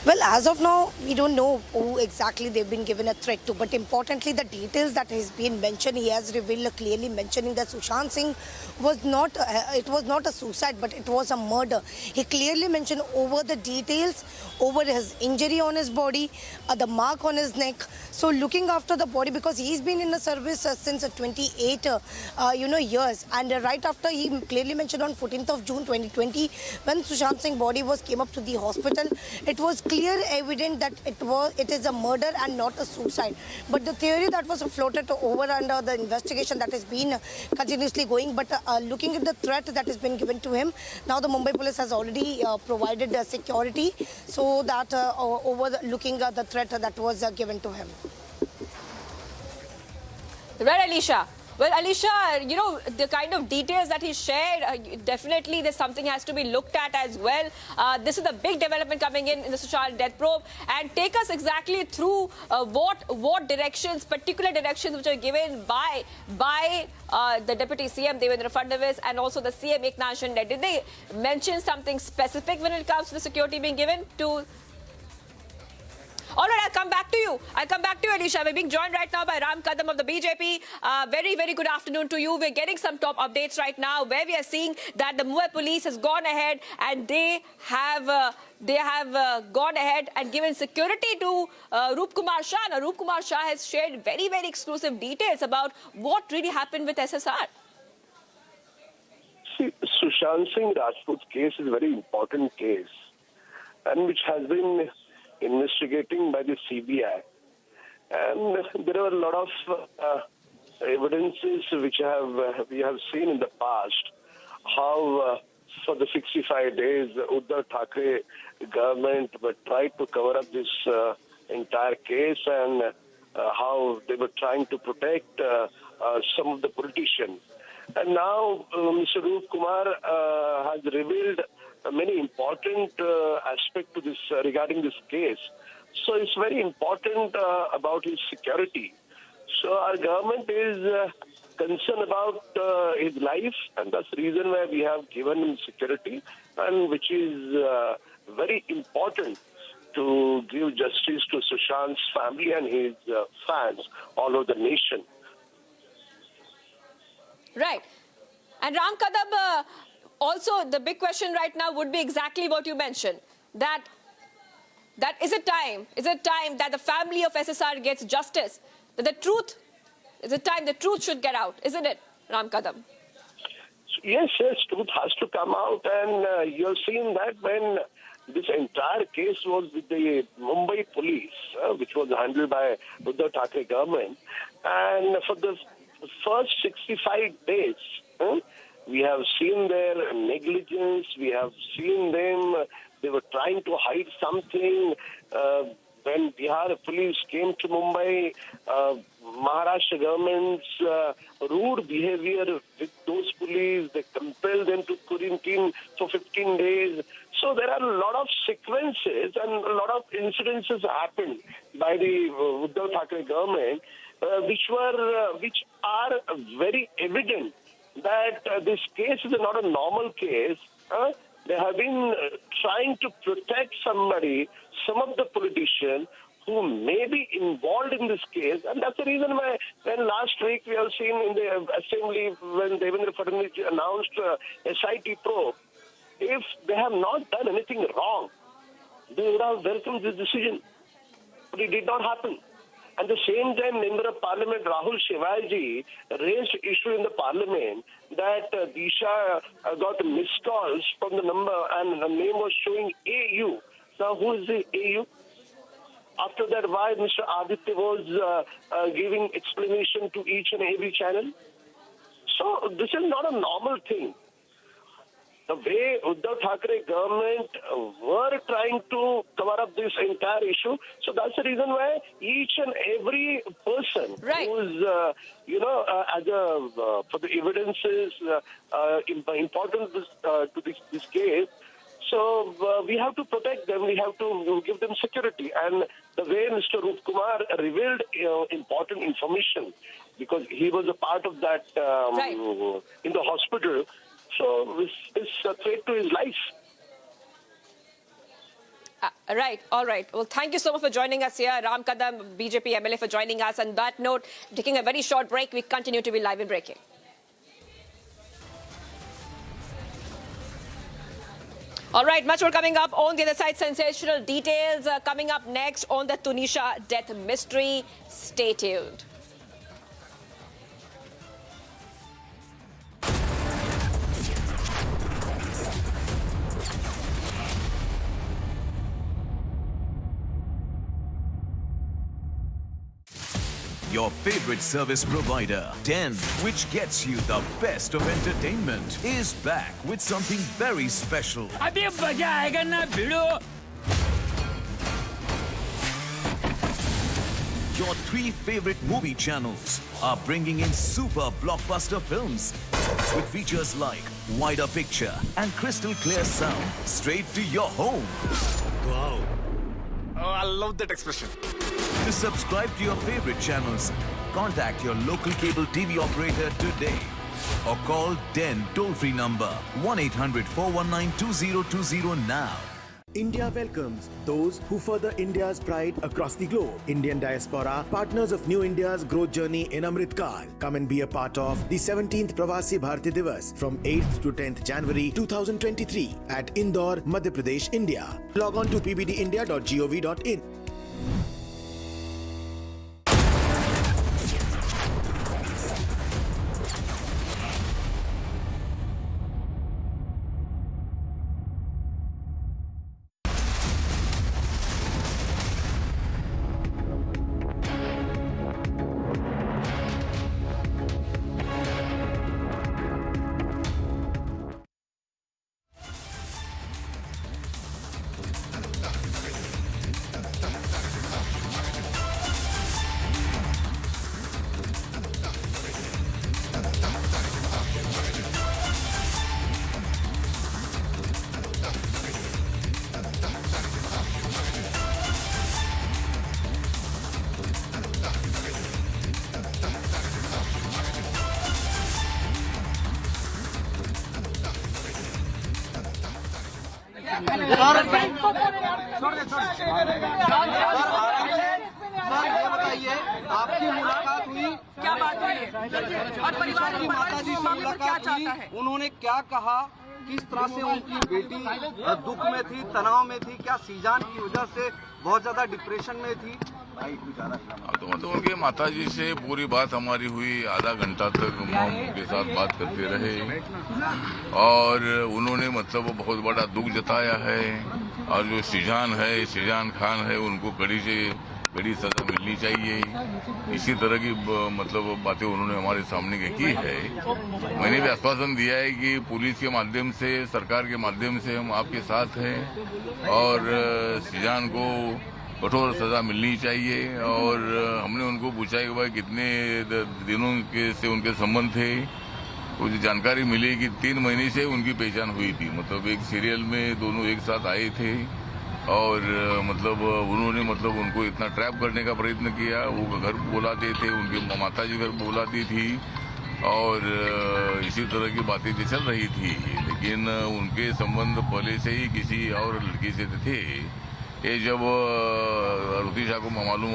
Well, as of now, we don't know who exactly they've been given a threat to. But importantly, the details that has been mentioned, he has revealed clearly mentioning that Sushant Singh was not, it was not a suicide, but it was a murder. He clearly mentioned over the details, over his injury on his body, the mark on his neck. So looking after the body, because he's been in the service since 28, years. And right after, he clearly mentioned on 14th of June 2020, when Sushant Singh body was came up to the hospital, it was clear evident that it is a murder and not a suicide. But the theory that was floated over under the investigation that has been continuously going, but looking at the threat that has been given to him, now the Mumbai police has already provided security so that looking at the threat that was given to him. Right, Alisha. Well, Alisha, the kind of details that he shared, definitely there's something has to be looked at as well. This is a big development coming in the Sushant death probe. And take us exactly through what directions, particular directions which are given by the Deputy CM, Devendra Fadnavis, and also the CM Eknath Shinde. Did they mention something specific when it comes to the security being given to... All right, I'll come back to you. Alisha. We're being joined right now by Ram Kadam of the BJP. Very, very good afternoon to you. We're getting some top updates right now where we are seeing that the Mumbai police has gone ahead and they have gone ahead and given security to Roop Kumar Shah. Now, Roop Kumar Shah has shared very, very exclusive details about what really happened with SSR. See, Sushant Singh Rajput's case is a very important case and which has been investigating by the CBI. And there are a lot of evidences which we have seen in the past, how for the 65 days, Uddhav Thackeray government tried to cover up this entire case and how they were trying to protect some of the politicians. And now Mr. Roop Kumar has revealed many important aspects to this regarding this case. So it's very important about his security. So our government is concerned about his life, and that's the reason why we have given him security, and which is very important to give justice to Sushant's family and his fans all over the nation. Right. And Ram Kadam, also the big question right now would be exactly what you mentioned, that is it time that the family of SSR gets justice, that the truth, is it time the truth should get out, isn't it, Ram Kadam? Yes, truth has to come out, and you've seen that when this entire case was with the Mumbai police, which was handled by Uddhav Thackeray government, and for the first 65 days, we have seen their negligence, we have seen them, they were trying to hide something. When Bihar police came to Mumbai, Maharashtra government's rude behavior with those police, they compelled them to quarantine for 15 days. So there are a lot of sequences and a lot of incidences happened by the Uddhav Thackeray government, which are very evident that this case is not a normal case. They have been trying to protect somebody, some of the politicians who may be involved in this case. And that's the reason why when last week we have seen in the assembly when Devendra Fadnavis announced SIT probe, if they have not done anything wrong, they would have welcomed this decision. But it did not happen. At the same time, Member of Parliament Rahul Gandhi raised issue in the Parliament that Disha got missed calls from the number and the name was showing AU. Now, who is the AU? After that, why Mr. Aditya was giving explanation to each and every channel? So this is not a normal thing. The way Uddhav Thackeray government were trying to cover up this entire issue. So that's the reason why each and every person who's, for the evidences important to this case, so we have to protect them. We have to give them security. And the way Mr. Roop Kumar revealed important information, because he was a part of that in the hospital. So it's a threat to his life. Right, all right. Well, thank you so much for joining us here. Ram Kadam, BJP MLA, for joining us. On that note, taking a very short break, we continue to be live and breaking. All right, much more coming up on the other side. Sensational details coming up next on the Tunisha death mystery. Stay tuned. Your favorite service provider, 10, which gets you the best of entertainment, is back with something very special. अभी मजा आएगा ना भिड़ो. Your 3 favorite movie channels are bringing in super blockbuster films with features like wider picture and crystal clear sound straight to your home. Wow. Oh, I love that expression. To subscribe to your favorite channels, contact your local cable TV operator today or call 10 toll-free number 1-800-419-2020 now. India welcomes those who further India's pride across the globe. Indian diaspora, partners of New India's growth journey in Amritkal. Come and be a part of the 17th Pravasi Bharati Divas from 8th to 10th January 2023 at Indore, Madhya Pradesh, India. Log on to pbdindia.gov.in. बताइए आपकी मुलाकात हुई, क्या बात हुई और परिवार की माता जी से मुलाकात हुई, उन्होंने क्या कहा, किस तरह से उनकी बेटी दुख में थी, तनाव में थी, क्या सीजान की वजह से बहुत ज्यादा डिप्रेशन में थी? तो मतलब उनके माताजी से पूरी बात हमारी हुई, आधा घंटा तक हम उनके साथ बात करते रहे और उन्होंने मतलब बहुत बड़ा दुख जताया है और जो सीजान खान है उनको कड़ी से कड़ी सजा मिलनी चाहिए। इसी तरह की मतलब बातें उन्होंने हमारे सामने की है। मैंने भी आश्वासन दिया है कि पुलिस के माध्यम से, सरकार के माध्यम से हम आपके साथ हैं और सीजान को कठोर सजा मिलनी चाहिए। और हमने उनको पूछा कि भाई कितने दिनों के से उनके संबंध थे, मुझे जानकारी मिली कि 3 महीने से उनकी पहचान हुई थी। मतलब एक सीरियल में दोनों एक साथ आए थे और मतलब उन्होंने मतलब उनको इतना ट्रैप करने का प्रयत्न किया। वो घर बुलाते थे, उनकी माताजी घर बुलाती थी और इसी तरह की बातें चल रही थी। लेकिन उनके संबंध पहले से ही किसी और लड़की से थे। ये जब रुतिशा को मालूम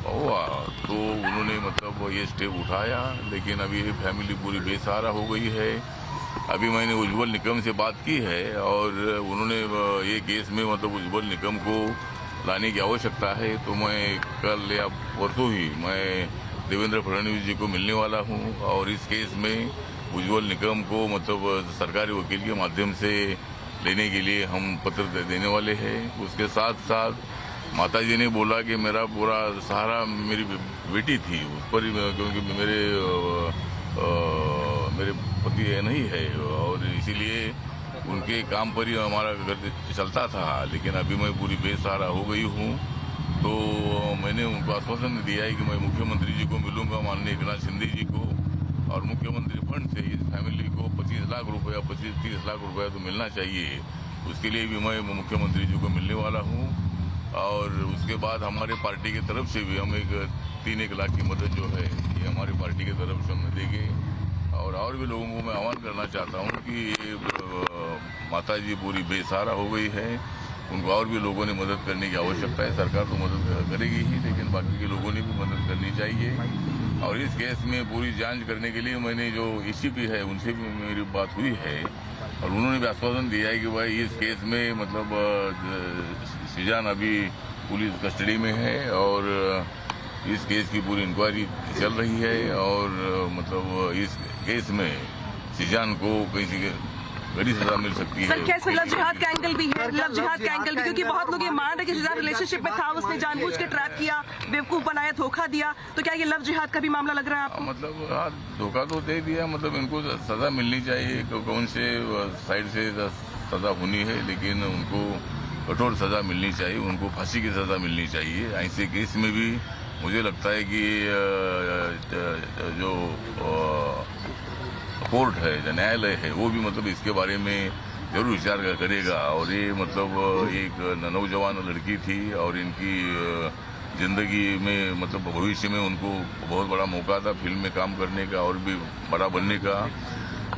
हुआ तो उन्होंने मतलब ये स्टेप उठाया। लेकिन अभी फैमिली पूरी बेसहारा हो गई है। अभी मैंने उज्जवल निकम से बात की है और उन्होंने ये केस में मतलब उज्जवल निकम को लाने की आवश्यकता है। तो मैं कल या परसों ही मैं देवेंद्र फडणवीस जी को मिलने वाला हूँ और इस केस में उज्जवल निकम को मतलब सरकारी वकील के माध्यम से लेने के लिए हम पत्र देने वाले हैं। उसके साथ साथ माताजी ने बोला कि मेरा पूरा सहारा मेरी बेटी थी, उस पर क्योंकि मेरे पति नहीं है और इसीलिए उनके काम पर ही हमारा घर चलता था। लेकिन अभी मैं पूरी बेसहारा हो गई हूँ। तो मैंने उनको आश्वासन दिया है कि मैं मुख्यमंत्री जी को मिलूंगा, माननीय एकनाथ शिंदे जी को, और मुख्यमंत्री फंड से इस फैमिली को 25 लाख रुपया 25-30 लाख रुपया तो मिलना चाहिए। उसके लिए भी मैं मुख्यमंत्री जी को मिलने वाला हूँ। और उसके बाद हमारे पार्टी की तरफ से भी हम एक 3-1 लाख की मदद जो है ये हमारी पार्टी की तरफ से हम देंगे। और भी लोगों को मैं आह्वान करना चाहता हूँ कि माता जी पूरी बेसहारा हो गई है उनको और भी लोगों ने मदद करने की आवश्यकता है। सरकार तो मदद करेगी ही, लेकिन बाकी के लोगों ने भी मदद करनी चाहिए। और इस केस में पूरी जांच करने के लिए मैंने जो एसीपी है उनसे भी मेरी बात हुई है और उन्होंने भी आश्वासन दिया है कि भाई इस केस में मतलब सुजान अभी पुलिस कस्टडी में है और इस केस की पूरी इंक्वायरी चल रही है और मतलब इस केस में सुजान को कहीं बड़ी सजा मिल सकती है। सर केस में लव जिहाद का एंगल भी है, लव जिहाद का एंगल भी, क्योंकि बहुत लोग ये मान रहे कि सुजान रिलेशनशिप में था, उसने जानबूझ के ट्रैप किया, बेवकूफ बनाया, धोखा दिया, तो क्या ये लव जिहाद का भी मामला लग रहा है आपको? मतलब धोखा तो दे दिया, मतलब इनको सजा मिलनी चाहिए, कौन से साइड से सजा होनी है, लेकिन उनको कठोर सजा मिलनी चाहिए, उनको फांसी की सजा मिलनी चाहिए। ऐसे केस में भी मुझे लगता है कि जो कोर्ट है, जो न्यायालय है, वो भी मतलब इसके बारे में जरूर विचार करेगा। और ये मतलब एक नौजवान लड़की थी और इनकी जिंदगी में मतलब भविष्य में उनको बहुत बड़ा मौका था फिल्म में काम करने का और भी बड़ा बनने का,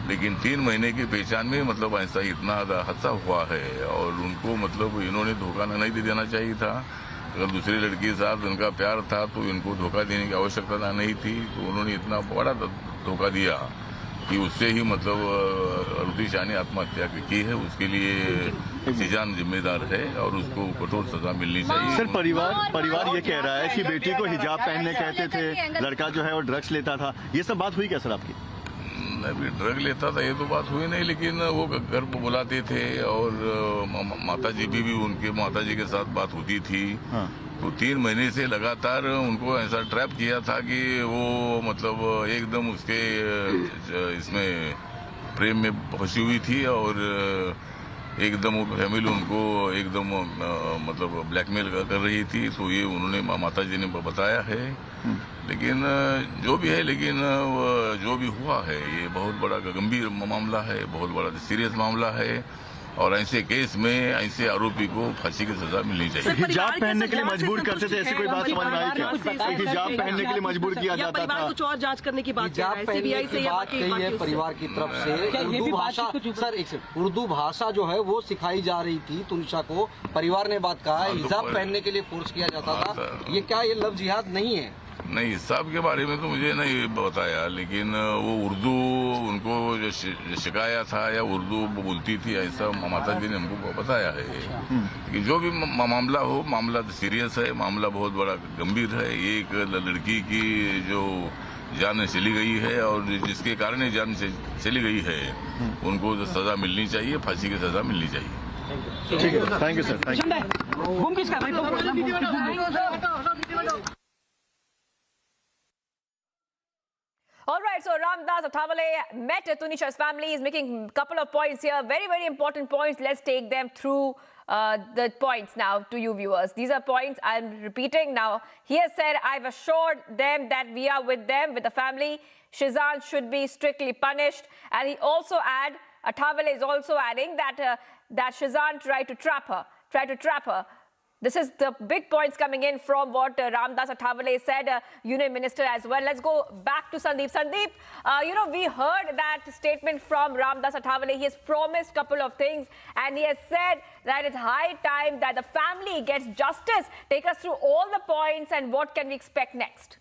लेकिन 3 महीने की पहचान में मतलब ऐसा इतना हादसा हुआ है और उनको मतलब इन्होंने धोखा नहीं दे देना चाहिए था। अगर दूसरी लड़की के साथ उनका प्यार था तो इनको धोखा देने की आवश्यकता नहीं थी, तो उन्होंने इतना बड़ा धोखा दिया कि उससे ही मतलब रुति शाह ने आत्महत्या की है। उसके लिए सुजान जिम्मेदार है और उसको कठोर सजा मिलनी चाहिए। सर परिवार ये कह रहा है कि बेटी को हिजाब पहनने कहते थे, लड़का जो है वो ड्रग्स लेता था, ये सब बात हुई क्या सर आपकी? अभी ड्रग लेता था ये तो बात हुई नहीं, लेकिन वो घर को बुलाते थे और माताजी भी उनके माताजी के साथ बात होती थी। हाँ। तो 3 महीने से लगातार उनको ऐसा ट्रैप किया था कि वो मतलब एकदम उसके इसमें प्रेम में फंसी हुई थी और एकदम वो फैमिली उनको एकदम मतलब ब्लैकमेल कर रही थी। तो ये उन्होंने माताजी ने बताया है, लेकिन जो भी है, लेकिन जो भी हुआ है ये बहुत बड़ा गंभीर मामला है, बहुत बड़ा सीरियस मामला है और ऐसे केस में ऐसे आरोपी को फांसी की सजा मिलनी चाहिए। हिजाब पहनने के लिए मजबूर करते थे, ऐसी कोई बात समझ में आई क्या? हिजाब पहनने के लिए मजबूर किया जाता था, कुछ और जांच करने की बात हिजाब पहनने की बात कही है परिवार की तरफ से। उर्दू भाषा सर एक सेकंड, उर्दू भाषा जो है वो सिखाई जा रही थी तुनिशा को, परिवार ने बात कहा है हिजाब पहनने के लिए फोर्स किया जाता था। ये क्या ये लव जिहाद नहीं है? नहीं, हिसाब के बारे में तो मुझे नहीं बताया, लेकिन वो उर्दू उनको जो सिखाया था या उर्दू बोलती थी ऐसा माता जी ने हमको बताया है। कि जो भी मामला हो, मामला सीरियस है, मामला बहुत बड़ा गंभीर है। एक लड़की की जो जान चली गई है और जिसके कारण जान चली गई है उनको सजा मिलनी चाहिए, फांसी की सजा मिलनी चाहिए। ठीक है, thank you sir. All right, so Ramdas Athawale met Tunisha's family. He's making a couple of points here, very, very important points. Let's take them through the points now to you viewers. These are points I'm repeating now. He has said, I've assured them that we are with them, with the family. Shizan should be strictly punished. And he also Athawale is also adding that, that Shizan tried to trap her. This is the big points coming in from what Ramdas Athawale said, Union Minister as well. Let's go back to Sandeep. Sandeep, we heard that statement from Ramdas Athawale. He has promised a couple of things and he has said that it's high time that the family gets justice. Take us through all the points and what can we expect next?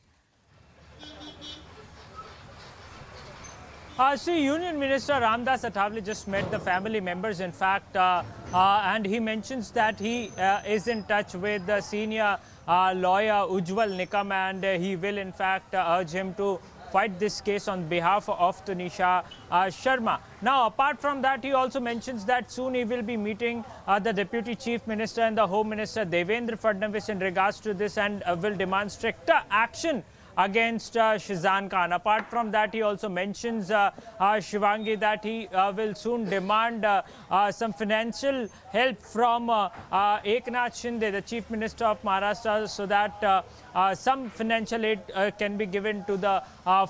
See, Union Minister Ramdas Athawale just met the family members, in fact, and he mentions that he is in touch with the senior lawyer Ujjwal Nikam, and he will, in fact, urge him to fight this case on behalf of Tunisha Sharma. Now, apart from that, he also mentions that soon he will be meeting the Deputy Chief Minister and the Home Minister Devendra Fadnavis in regards to this and will demand stricter action against Shizan Khan. Apart from that, he also mentions, Shivangi, that he will soon demand some financial help from Eknath Shinde, the Chief Minister of Maharashtra, so that some financial aid can be given to the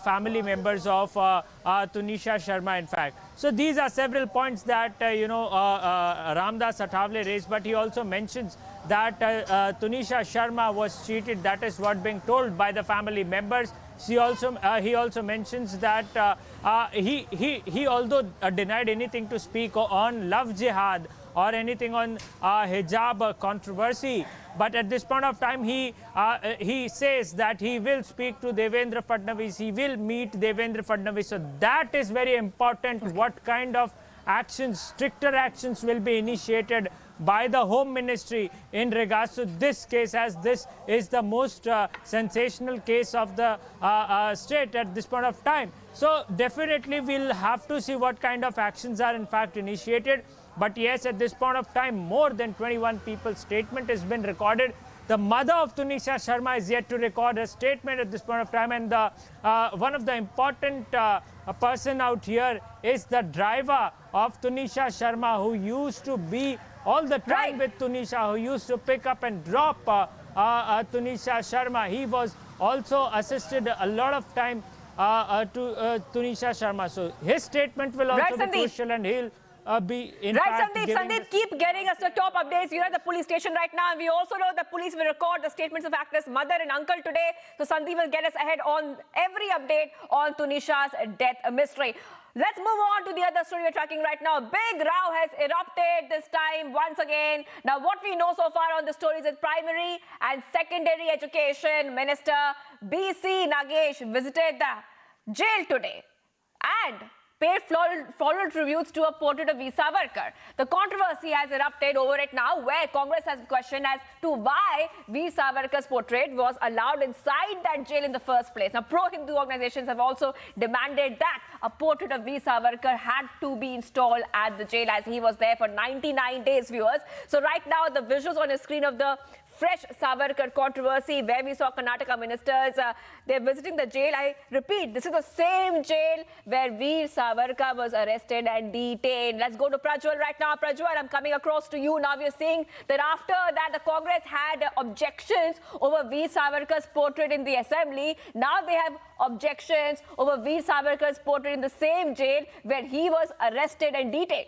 family members of Tunisha Sharma, in fact. So these are several points that, Ramdas Athawale raised, but he also mentions that Tunisha Sharma was cheated. That is what being told by the family members. He also mentions that he although denied anything to speak on love jihad or anything on hijab controversy. But at this point of time, he says that he will speak to Devendra Fadnavis. He will meet Devendra Fadnavis. So that is very important. What kind of actions, stricter actions will be initiated by the Home Ministry in regards to this case, as this is the most sensational case of the state at this point of time. So definitely we'll have to see what kind of actions are in fact initiated. But yes, at this point of time, more than 21 people's statement has been recorded. The mother of Tunisha Sharma is yet to record a statement at this point of time, and one of the important person out here is the driver of Tunisha Sharma, who used to be all the time with Tunisha, who used to pick up and drop Tunisha Sharma. He was also assisted a lot of time to Tunisha Sharma. So his statement will also be crucial, and he'll be in fact Sandeep, keep getting us the top updates. You're at the police station right now, and we also know the police will record the statements of actress mother and uncle today. So Sandeep will get us ahead on every update on Tunisha's death mystery. Let's move on to the other story we're tracking right now. Big row has erupted this time once again. Now, what we know so far on the story is that primary and secondary education minister B.C. Nagesh visited the jail today and paid floral tributes to a portrait of Veer Savarkar. The controversy has erupted over it now, where Congress has questioned as to why Veer Savarkar's portrait was allowed inside that jail in the first place. Now, pro-Hindu organizations have also demanded that a portrait of Veer Savarkar had to be installed at the jail, as he was there for 99 days, viewers. So right now, the visuals on the screen of the fresh Savarkar controversy, where we saw Karnataka ministers, they're visiting the jail. I repeat, this is the same jail where Veer Savarkar was arrested and detained. Let's go to Prajwal right now. Prajwal, I'm coming across to you. Now we're seeing that after that, the Congress had objections over Veer Savarkar's portrait in the assembly. Now they have objections over Veer Savarkar's portrait in the same jail where he was arrested and detained.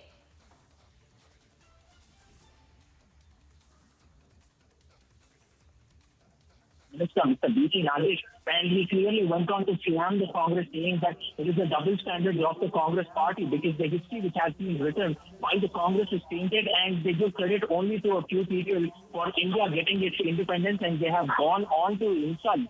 Mr. B.C. Nagesh, and he clearly went on to slam the Congress, saying that it is a double standard of the Congress party, because the history which has been written by the Congress is tainted, and they give credit only to a few people for India getting its independence, and they have gone on to insult,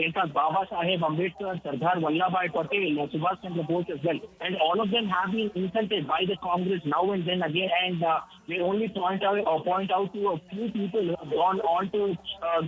in fact, Baba Saheb Ambedkar, Sardar Vallabhbhai Patel, Subhash Chandra Bose as well. And all of them have been insulted by the Congress now and then again, and they only point out to a few people who have gone on to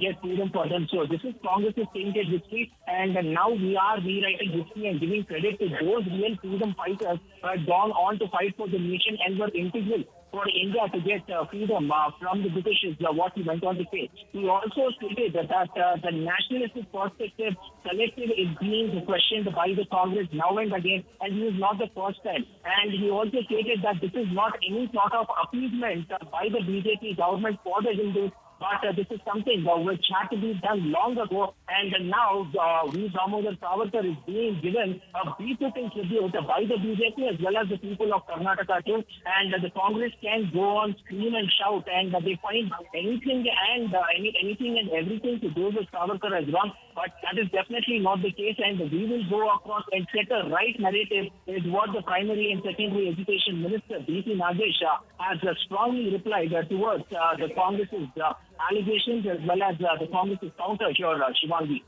get freedom for them. So this is Congress's tainted history, and now we are rewriting history and giving credit to those real freedom fighters who have gone on to fight for the nation and were integral for India to get freedom from the British, is what he went on to say. He also stated that the nationalistic perspective collective is being questioned by the Congress now and again, and he is not the first time. And he also stated that this is not any sort of appeasement by the BJP government for the Hindus, but this is something which had to be done long ago, and now Veer Savarkar is being given a befitting tribute by the BJP as well as the people of Karnataka too, and the Congress can go on, scream and shout, and they find anything and anything and everything to do with Savarkar as wrong, but that is definitely not the case, and we will go across and set a right narrative, is what the primary and secondary education minister B.C. Nagesh has strongly replied towards the Congress's allegations as well as the Congress's counter here, Shivangi.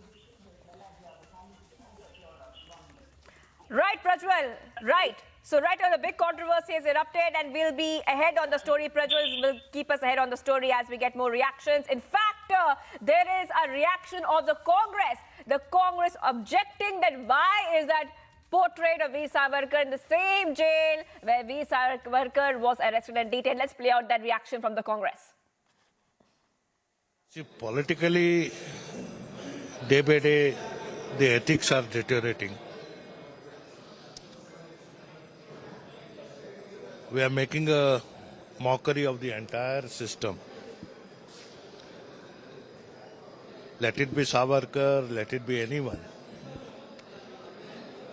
Right, Prajwal, right. So right now the big controversy has erupted, and we'll be ahead on the story. Prajwal will keep us ahead on the story as we get more reactions. In fact, there is a reaction of the Congress. The Congress objecting that why is that portrait of Veer Savarkar in the same jail where Veer Savarkar was arrested and detained. Let's play out that reaction from the Congress. See, politically, day by day, the ethics are deteriorating. We are making a mockery of the entire system. Let it be Savarkar, let it be anyone.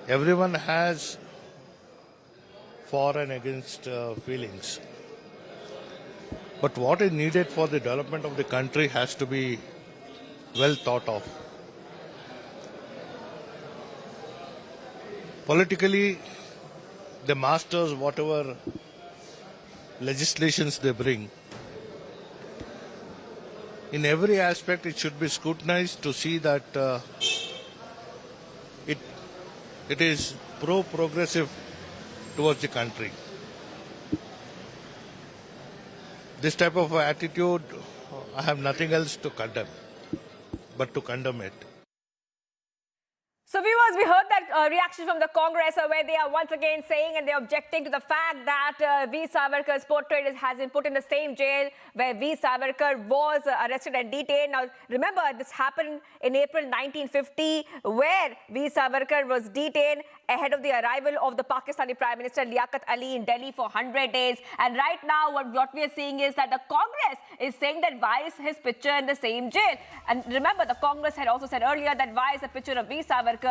Everyone has for and against feelings. But what is needed for the development of the country has to be well thought of. Politically, the masters, whatever legislations they bring, in every aspect it should be scrutinized to see that it is pro-progressive towards the country. This type of attitude, I have nothing else to condemn, but to condemn it. So viewers, we heard that reaction from the Congress where they are once again saying and they're objecting to the fact that Veer Savarkar's portrait has been put in the same jail where Veer Savarkar was arrested and detained. Now remember, this happened in April 1950 where Veer Savarkar was detained ahead of the arrival of the Pakistani Prime Minister Liaquat Ali in Delhi for 100 days. And right now what we are seeing is that the Congress is saying that why is his picture in the same jail? And remember, the Congress had also said earlier that why is the picture of Veer Savarkar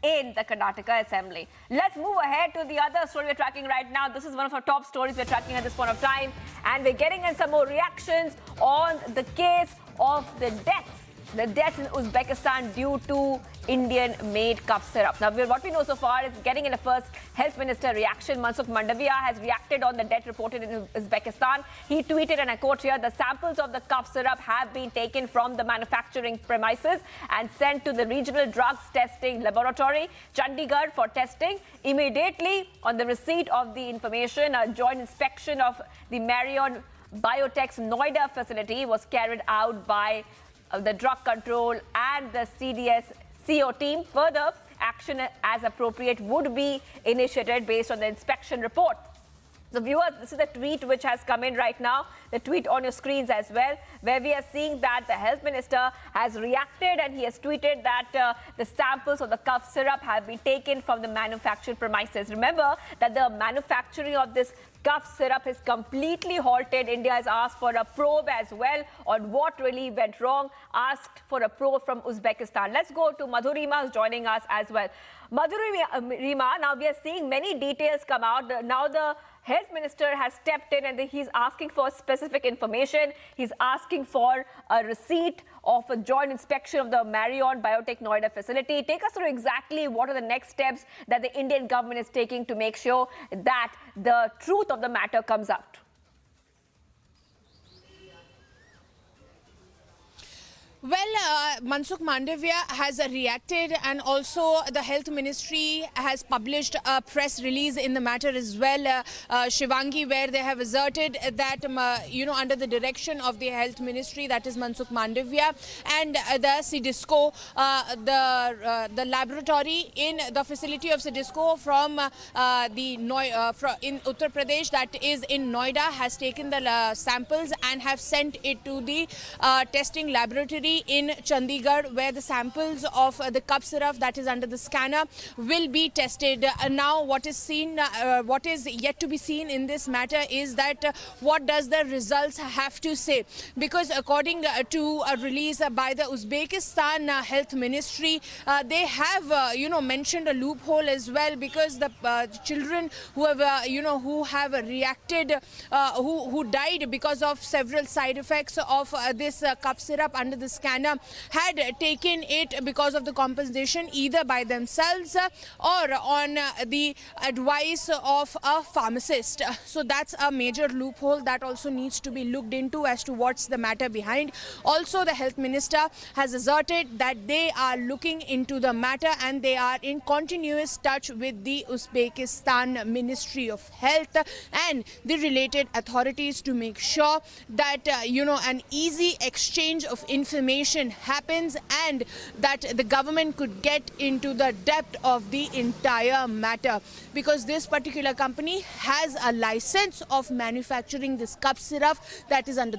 in the Karnataka Assembly. Let's move ahead to the other story we're tracking right now. This is one of our top stories we're tracking at this point of time. And we're getting in some more reactions on the case of the deaths in Uzbekistan due to Indian-made cough syrup. Now, what we know so far is getting in a first health minister reaction. Mansukh Mandavia has reacted on the death reported in Uzbekistan. He tweeted, and I quote here, "The samples of the cough syrup have been taken from the manufacturing premises and sent to the regional drugs testing laboratory, Chandigarh, for testing. Immediately on the receipt of the information, a joint inspection of the Marion Biotech's Noida facility was carried out by the drug control and the CDS-CO team. Further action as appropriate would be initiated based on the inspection report." So viewers, this is the tweet which has come in right now, the tweet on your screens as well, where we are seeing that the health minister has reacted and he has tweeted that the samples of the cough syrup have been taken from the manufactured premises. Remember that the manufacturing of this cough syrup is completely halted. India has asked for a probe as well on what really went wrong, asked for a probe from Uzbekistan. Let's go to Madhurima, who's joining us as well. Madhurima, now we are seeing many details come out. Now the health minister has stepped in and he's asking for specific information. He's asking for a receipt of a joint inspection of the Marion Biotech Noida facility. Take us through exactly what are the next steps that the Indian government is taking to make sure that the truth of the matter comes out. Well, Mansukh Mandavia has reacted, and also the Health Ministry has published a press release in the matter as well, Shivangi, where they have asserted that, under the direction of the Health Ministry, that is Mansukh Mandavia, and the CDSCO, the laboratory in the facility of CDSCO from in Uttar Pradesh, that is in Noida, has taken the samples and have sent it to the testing laboratory in Chandigarh, where the samples of the cough syrup that is under the scanner will be tested. Now what is yet to be seen in this matter is that what does the results have to say, because according to a release by the Uzbekistan Health Ministry, they have mentioned a loophole as well, because the children who have reacted, who died because of several side effects of this cough syrup under the scanner, had taken it because of the compensation either by themselves or on the advice of a pharmacist. So that's a major loophole that also needs to be looked into as to what's the matter behind. Also, the health minister has asserted that they are looking into the matter and they are in continuous touch with the Uzbekistan Ministry of Health and the related authorities to make sure that an easy exchange of information happens and that the government could get into the depth of the entire matter, because this particular company has a license of manufacturing this cough syrup that is under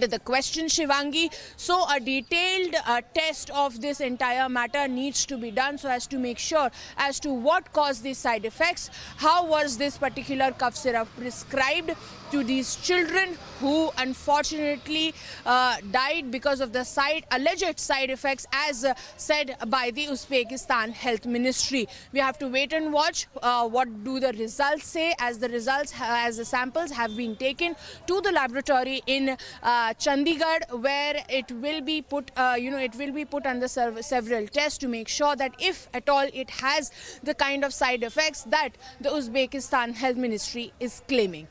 the question, Shivangi. So a detailed test of this entire matter needs to be done so as to make sure as to what caused these side effects, how was this particular cough syrup prescribed to these children who unfortunately died because of the alleged side effects, as said by the Uzbekistan Health Ministry. We have to wait and watch what do the results say, as the samples have been taken to the laboratory in Chandigarh, where it will be put under several tests to make sure that if at all it has the kind of side effects that the Uzbekistan Health Ministry is claiming.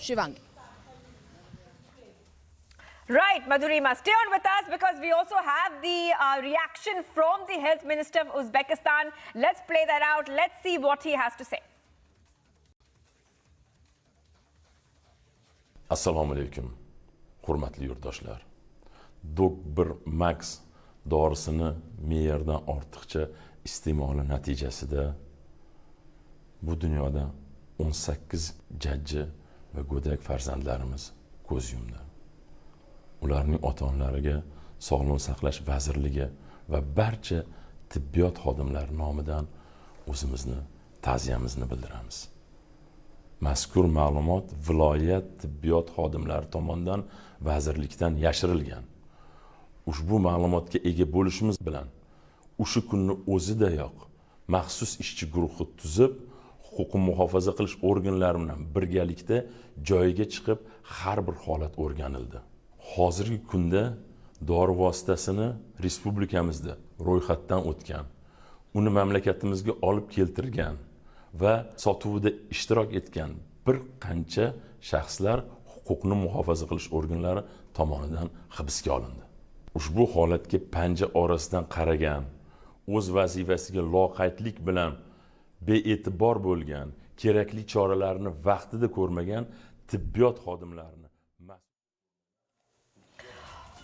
Shivangi. Right, Madhurima, stay on with us because we also have the reaction from the Health Minister of Uzbekistan. Let's play that out. Let's see what he has to say. Assalomu alaykum, hurmatli yurtdoshlar. Dog1 Max dorisini me'yordan ortiqcha iste'moli natijasida bu dunyoda 18 jajji va go'dak farzandlarimiz ko'z yumdi. Ularning ota-onalariga Sog'liqni saqlash vazirligi va barcha tibbiyot xodimlari nomidan o'zimizni ta'ziyamizni bildiramiz. Mazkur ma'lumot viloyat tibbiyot xodimlari tomonidan vazirlikdan yashirilgan. Ushbu ma'lumotga ega bo'lishimiz bilan o'sha kunni o'zidayoq maxsus ishchi guruhi tuzib, huquqni muhofaza qilish organlari bilan birgalikda joyiga chiqib, har bir holat o'rganildi. Hozirgi kunda dori vositasini respublikamizda ro'yxatdan o'tgan, uni mamlakatimizga olib keltirgan va sotuvida ishtirok etgan bir qancha shaxslar huquqni muhofaza qilish organlari tomonidan hibsga olindi. Ushbu holatga panja orasidan qaragan, o'z vazifasiga loqaydlik bilan bee'tibor bo'lgan, kerakli choralarni vaqtida ko'rmagan tibbiyot xodimlarini.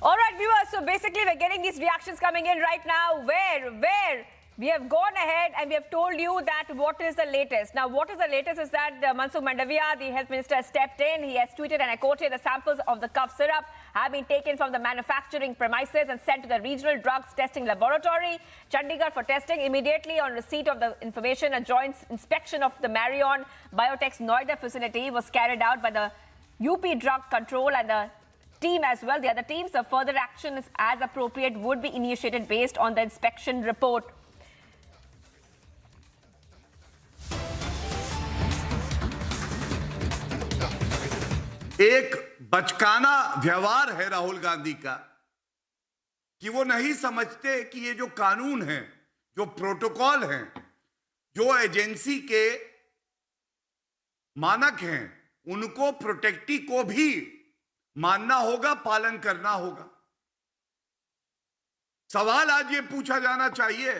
All right, viewers, so basically we're getting these reactions coming in right now where we have gone ahead and we have told you that what is the latest. Now, what is the latest is that Mansukh Mandaviya, the health minister, has stepped in. He has tweeted, and I quoted, the samples of the cough syrup have been taken from the manufacturing premises and sent to the regional drugs testing laboratory, Chandigarh, for testing. Immediately on receipt of the information, a joint inspection of the Marion Biotech's Noida facility was carried out by the UP Drug Control and the team as well. The other teams, the further action is as appropriate would be initiated based on the inspection report. एक बचकाना व्यवहार है राहुल गांधी का कि वो नहीं समझते कि ये जो कानून है, जो प्रोटोकॉल हैं, जो एजेंसी के मानक हैं, उनको प्रोटेक्टी को भी मानना होगा, पालन करना होगा। सवाल आज ये पूछा जाना चाहिए,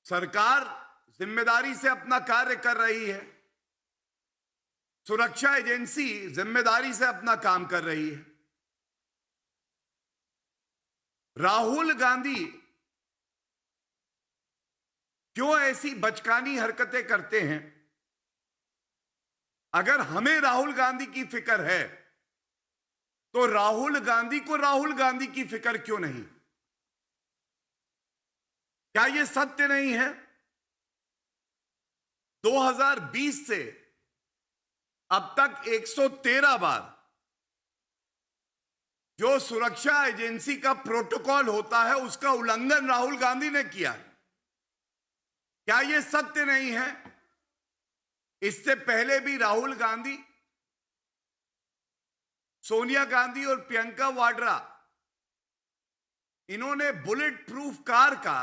सरकार जिम्मेदारी से अपना कार्य कर रही है, सुरक्षा एजेंसी जिम्मेदारी से अपना काम कर रही है। राहुल गांधी क्यों ऐसी बचकानी हरकतें करते हैं? अगर हमें राहुल गांधी की फिक्र है तो राहुल गांधी को राहुल गांधी की फिक्र क्यों नहीं? क्या यह सत्य नहीं है? 2020 से अब तक 113 बार जो सुरक्षा एजेंसी का प्रोटोकॉल होता है उसका उल्लंघन राहुल गांधी ने किया है। क्या यह सत्य नहीं है? इससे पहले भी राहुल गांधी, सोनिया गांधी और प्रियंका वाड्रा, इन्होंने बुलेट प्रूफ कार का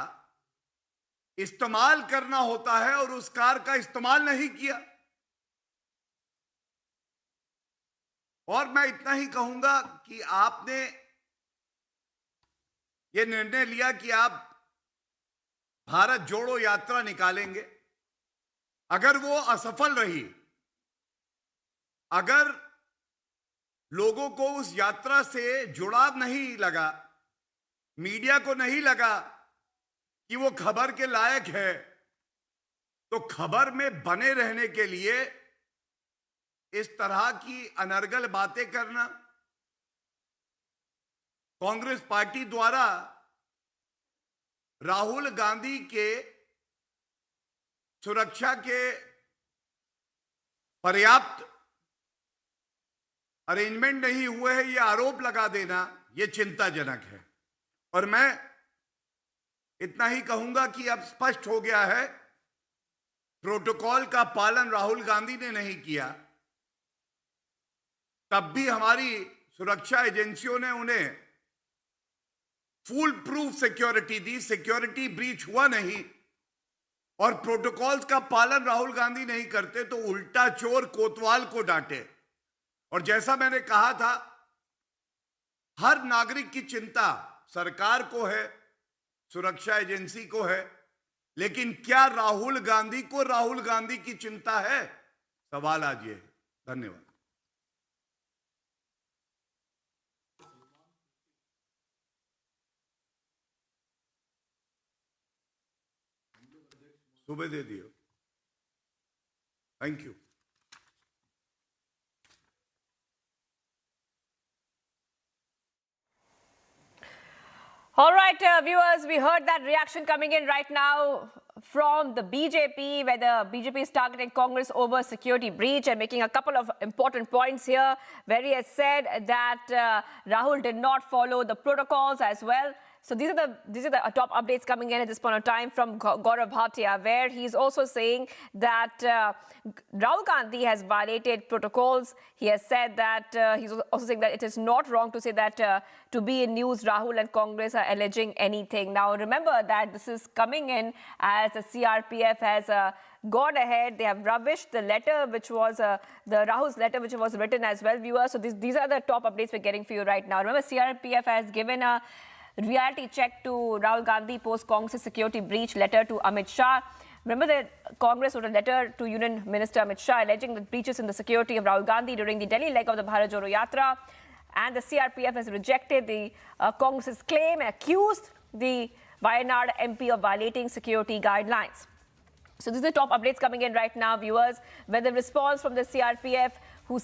इस्तेमाल करना होता है और उस कार का इस्तेमाल नहीं किया। और मैं इतना ही कहूंगा कि आपने ये निर्णय लिया कि आप भारत जोड़ो यात्रा निकालेंगे। अगर वो असफल रही, अगर लोगों को उस यात्रा से जुड़ाव नहीं लगा, मीडिया को नहीं लगा कि वो खबर के लायक है, तो खबर में बने रहने के लिए इस तरह की अनर्गल बातें करना, कांग्रेस पार्टी द्वारा राहुल गांधी के सुरक्षा के पर्याप्त अरेंजमेंट नहीं हुए हैं, यह आरोप लगा देना, यह चिंताजनक है। और मैं इतना ही कहूंगा कि अब स्पष्ट हो गया है, प्रोटोकॉल का पालन राहुल गांधी ने नहीं किया, तब भी हमारी सुरक्षा एजेंसियों ने उन्हें फुल प्रूफ सिक्योरिटी दी, सिक्योरिटी ब्रीच हुआ नहीं और प्रोटोकॉल्स का पालन राहुल गांधी नहीं करते तो उल्टा चोर कोतवाल को डांटे। और जैसा मैंने कहा था, हर नागरिक की चिंता सरकार को है, सुरक्षा एजेंसी को है, लेकिन क्या राहुल गांधी को राहुल गांधी की चिंता है? सवाल आज ये है। धन्यवाद। सुबह दे दियो। Thank you. All right, viewers, we heard that reaction coming in right now from the BJP, where the BJP is targeting Congress over security breach and making a couple of important points here, where he has said that Rahul did not follow the protocols as well. So these are the top updates coming in at this point of time from Gaurav Bhatia, where he's also saying that Rahul Gandhi has violated protocols. He has said that he's also saying that it is not wrong to say that to be in news, Rahul and Congress are alleging anything. Now remember that this is coming in as the CRPF has gone ahead. They have rubbished the letter, which was the Rahul's letter, which was written as well, viewers. So these are the top updates we're getting for you right now. Remember, CRPF has given a reality check to Rahul Gandhi post Congress security breach letter to Amit Shah. Remember that Congress wrote a letter to Union Minister Amit Shah alleging the breaches in the security of Rahul Gandhi during the Delhi leg of the Bharat Jodo Yatra. And the CRPF has rejected the Congress's claim and accused the Wayanad MP of violating security guidelines. So these are the top updates coming in right now, viewers, where the response from the CRPF who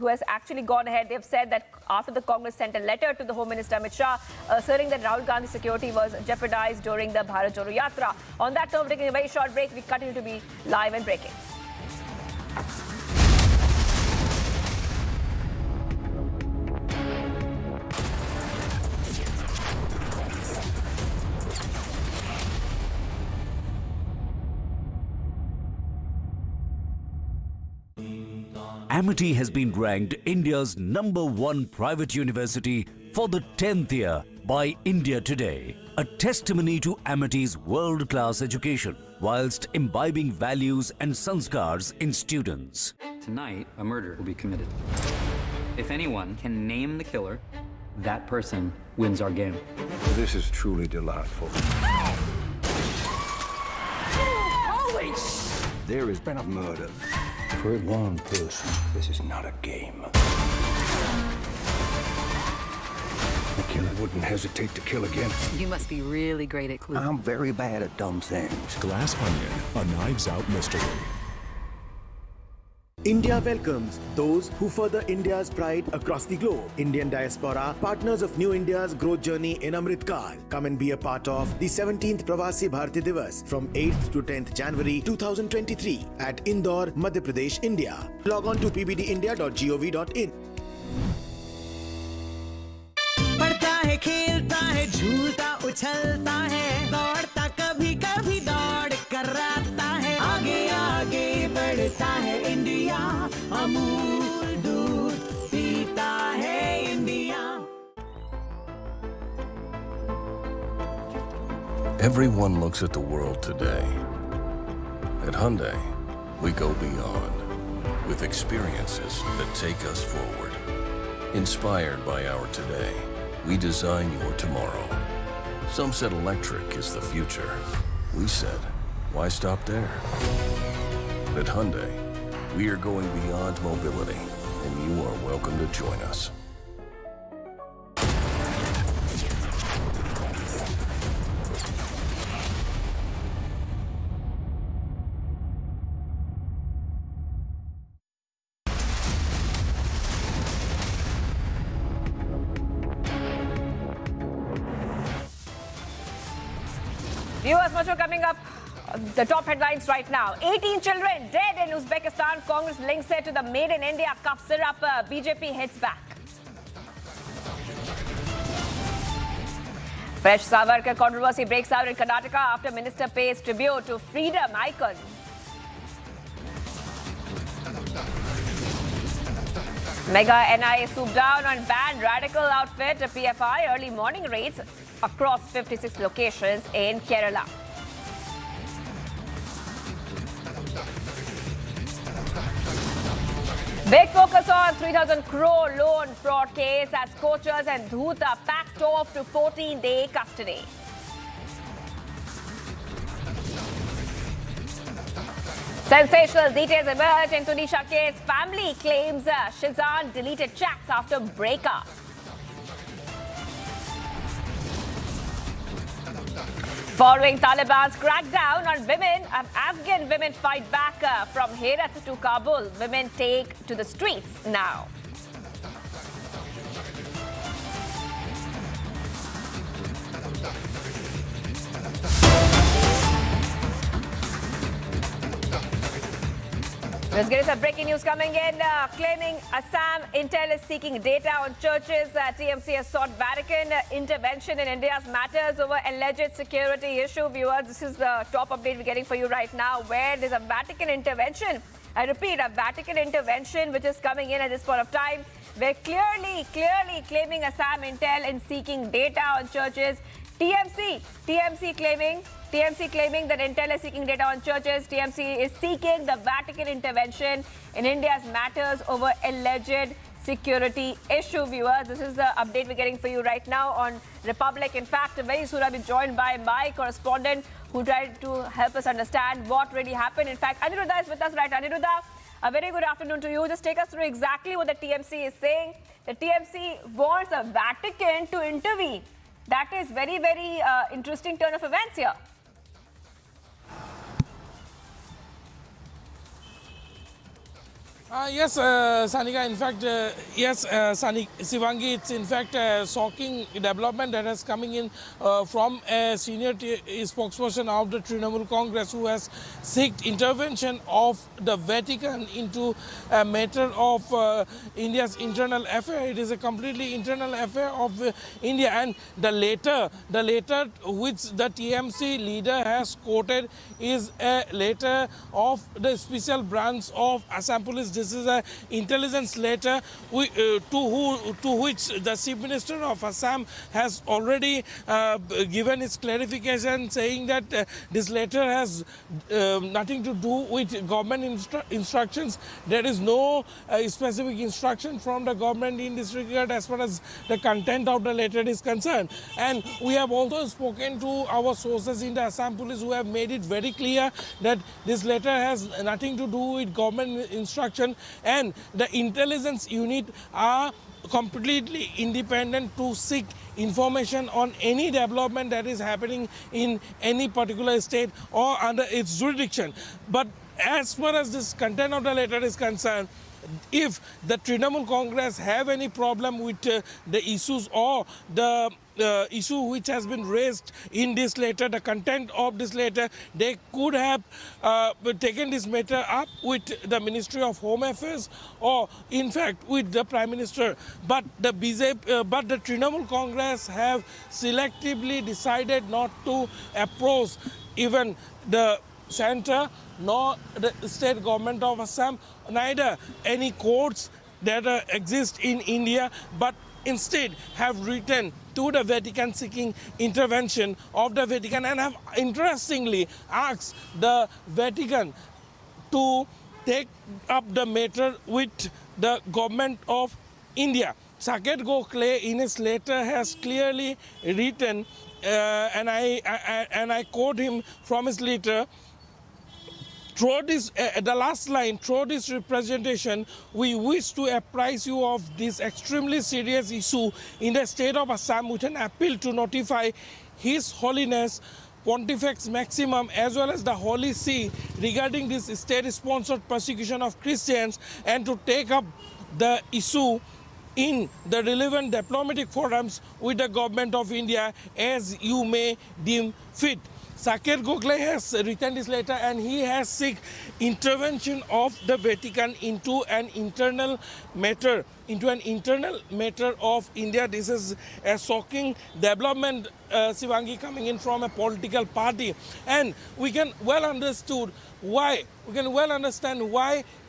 has actually gone ahead. They've said that after the Congress sent a letter to the Home Minister Amit Shah asserting that Rahul Gandhi's security was jeopardized during the Bharat Jodo Yatra. On that note, taking a very short break, we continue to be live and breaking. Amity has been ranked India's #1 private university for the 10th year by India Today, a testimony to Amity's world-class education whilst imbibing values and sanskars in students. Tonight, a murder will be committed. If anyone can name the killer, that person wins our game. This is truly delightful. Holy There has been a murder. For one person, this is not a game. The killer wouldn't hesitate to kill again. You must be really great at clues. I'm very bad at dumb things. Glass Onion, a Knives Out mystery. India welcomes those who further India's pride across the globe. Indian diaspora, partners of New India's growth journey in Amritkal. Come and be a part of the 17th Pravasi Bharti Divas from 8th to 10th January 2023 at Indore, Madhya Pradesh, India. Log on to pbdindia.gov.in. पढ़ता है, खेलता है, झूलता, उछलता है, दौड़ता, कभी कभी दौड़ कराता है, आगे आगे बढ़ता है इंडिया, अमूल दूध पीता है India. Everyone looks at the world today. At Hyundai, we go beyond with experiences that take us forward. Inspired by our today, we design your tomorrow. Some said electric is the future. We said, why stop there? At Hyundai, we are going beyond mobility, and you are welcome to join us. Viewers, much more coming up. The top headlines right now. 18 children dead in Uzbekistan. Congress links it to the Made in India cough syrup. BJP hits back. Fresh Savarkar controversy breaks out in Karnataka after minister pays tribute to freedom icon. Mega NIA swoop down on banned radical outfit PFI. Early morning raids across 56 locations in Kerala. Big focus on 3,000 crore loan fraud case as coaches and Dhoot are packed off to 14-day custody. Sensational details emerge in Tunisha case. Family claims Shizan deleted chats after breakup. Following Taliban's crackdown on women, Afghan women fight back from Herat to Kabul. Women take to the streets now. Let's get some breaking news coming in, claiming Assam Intel is seeking data on churches. TMC has sought Vatican intervention in India's matters over alleged security issue. Viewers, this is the top update we're getting for you right now, where there's a Vatican intervention. I repeat, a Vatican intervention which is coming in at this point of time. We're clearly claiming Assam Intel in seeking data on churches. TMC claiming that Intel is seeking data on churches. TMC is seeking the Vatican intervention in India's matters over alleged security issue. Viewers, this is the update we're getting for you right now on Republic. In fact, very soon I'll be joined by my correspondent who tried to help us understand what really happened. In fact, Aniruddha is with us, right? Aniruddha, a very good afternoon to you. Just take us through exactly what the TMC is saying. The TMC wants the Vatican to intervene. That is very interesting turn of events here. Yes, Sanika, in fact, Sivangi, it's in fact a shocking development that is coming in from a senior spokesperson of the Trinamool Congress who has sought intervention of the Vatican into a matter of India's internal affair. It is a completely internal affair of India, and the letter which the TMC leader has quoted is a letter of the special branch of Assam Police. This is an intelligence letter to which the Chief Minister of Assam has already given his clarification, saying that this letter has nothing to do with government instructions. There is no specific instruction from the government in this regard as far as the content of the letter is concerned. And we have also spoken to our sources in the Assam Police who have made it very clear that this letter has nothing to do with government instruction, and the intelligence unit are completely independent to seek information on any development that is happening in any particular state or under its jurisdiction. But as far as this content of the letter is concerned, if the Trinamool Congress have any problem with the issues or the issue which has been raised in this letter, the content of this letter, they could have taken this matter up with the Ministry of Home Affairs or in fact with the Prime Minister. But the Trinamool Congress have selectively decided not to approach even the center nor the state government of Assam, neither any courts that exist in India, but instead have written to the Vatican seeking intervention of the Vatican and have interestingly asked the Vatican to take up the matter with the government of India. Saket Gokhale in his letter has clearly written, and I quote him from his letter, through this, the last line, through this representation, we wish to apprise you of this extremely serious issue in the state of Assam with an appeal to notify His Holiness Pontifex Maximum as well as the Holy See regarding this state-sponsored persecution of Christians and to take up the issue in the relevant diplomatic forums with the government of India as you may deem fit. Saket Gokhale has written this letter and he has sought intervention of the Vatican into an internal matter of India. This is a shocking development, Sivangi, coming in from a political party, and we can well understand why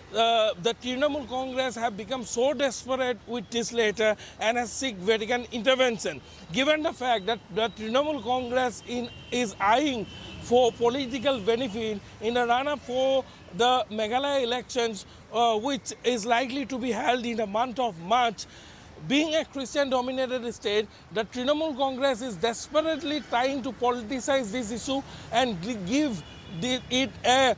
the Trinamool Congress have become so desperate with this letter and has sought Vatican intervention. Given the fact that the Trinamool Congress is eyeing for political benefit in a run-up for the Meghalaya elections, which is likely to be held in the month of March. Being a Christian-dominated state, the Trinamool Congress is desperately trying to politicize this issue and give it a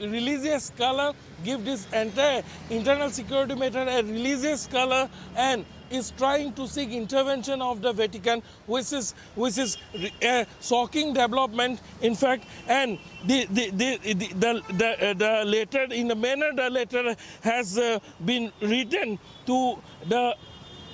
religious color, give this entire internal security matter a religious color, and is trying to seek intervention of the Vatican, which is a shocking development, in fact. And the letter, in the manner the letter has been written to the